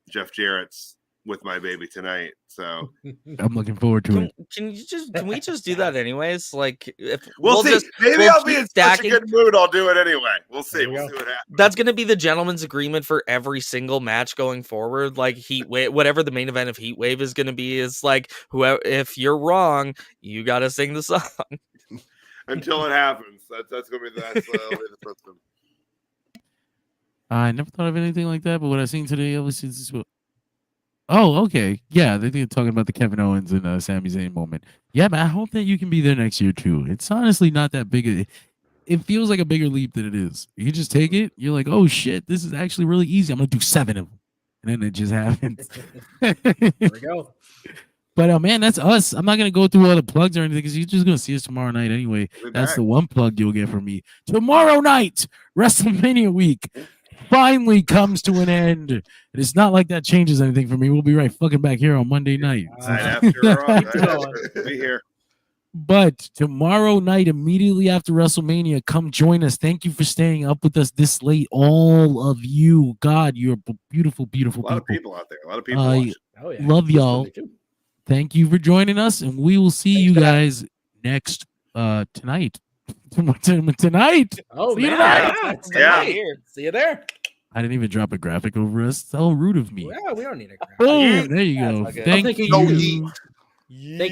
Jeff Jarrett's With My Baby Tonight. So I'm looking forward to it. Can we just do that anyways? Like, if we'll see. Maybe I'll be in such a good mood. I'll do it anyway. We'll see. We'll see what happens. That's going to be the gentleman's agreement for every single match going forward. Like Heat Wave, whatever the main event of Heat Wave is going to be, is like, whoever, if you're wrong, you got to sing the song until it happens. That's going to be the system. I never thought of anything like that, but what I've seen today, obviously, this is what. Oh, okay. Yeah, they're talking about the Kevin Owens and Sami Zayn moment. Yeah, man, I hope that you can be there next year, too. It's honestly not that big. It feels like a bigger leap than it is. You just take it. You're like, oh, shit, this is actually really easy. I'm going to do 7 of them. And then it just happens. There we go. But, man, that's us. I'm not going to go through all the plugs or anything because you're just going to see us tomorrow night anyway. That's the one plug you'll get from me. Tomorrow night, WrestleMania week finally comes to an end. And it's not like that changes anything for me. We'll be right fucking back here on Monday night. Be here. But tomorrow night, immediately after WrestleMania, come join us. Thank you for staying up with us this late. All of you. God, you're beautiful, beautiful people. A lot of people out there. A lot of people watching. Oh, yeah. Love y'all. Thank you for joining us, and we will see you guys next tonight. Tonight. Oh, see you man. tonight. Yeah. See you there. I didn't even drop a graphic over us. So rude of me. Yeah, we don't need a graphic. Boom. There you go. Okay. Thank you. Thank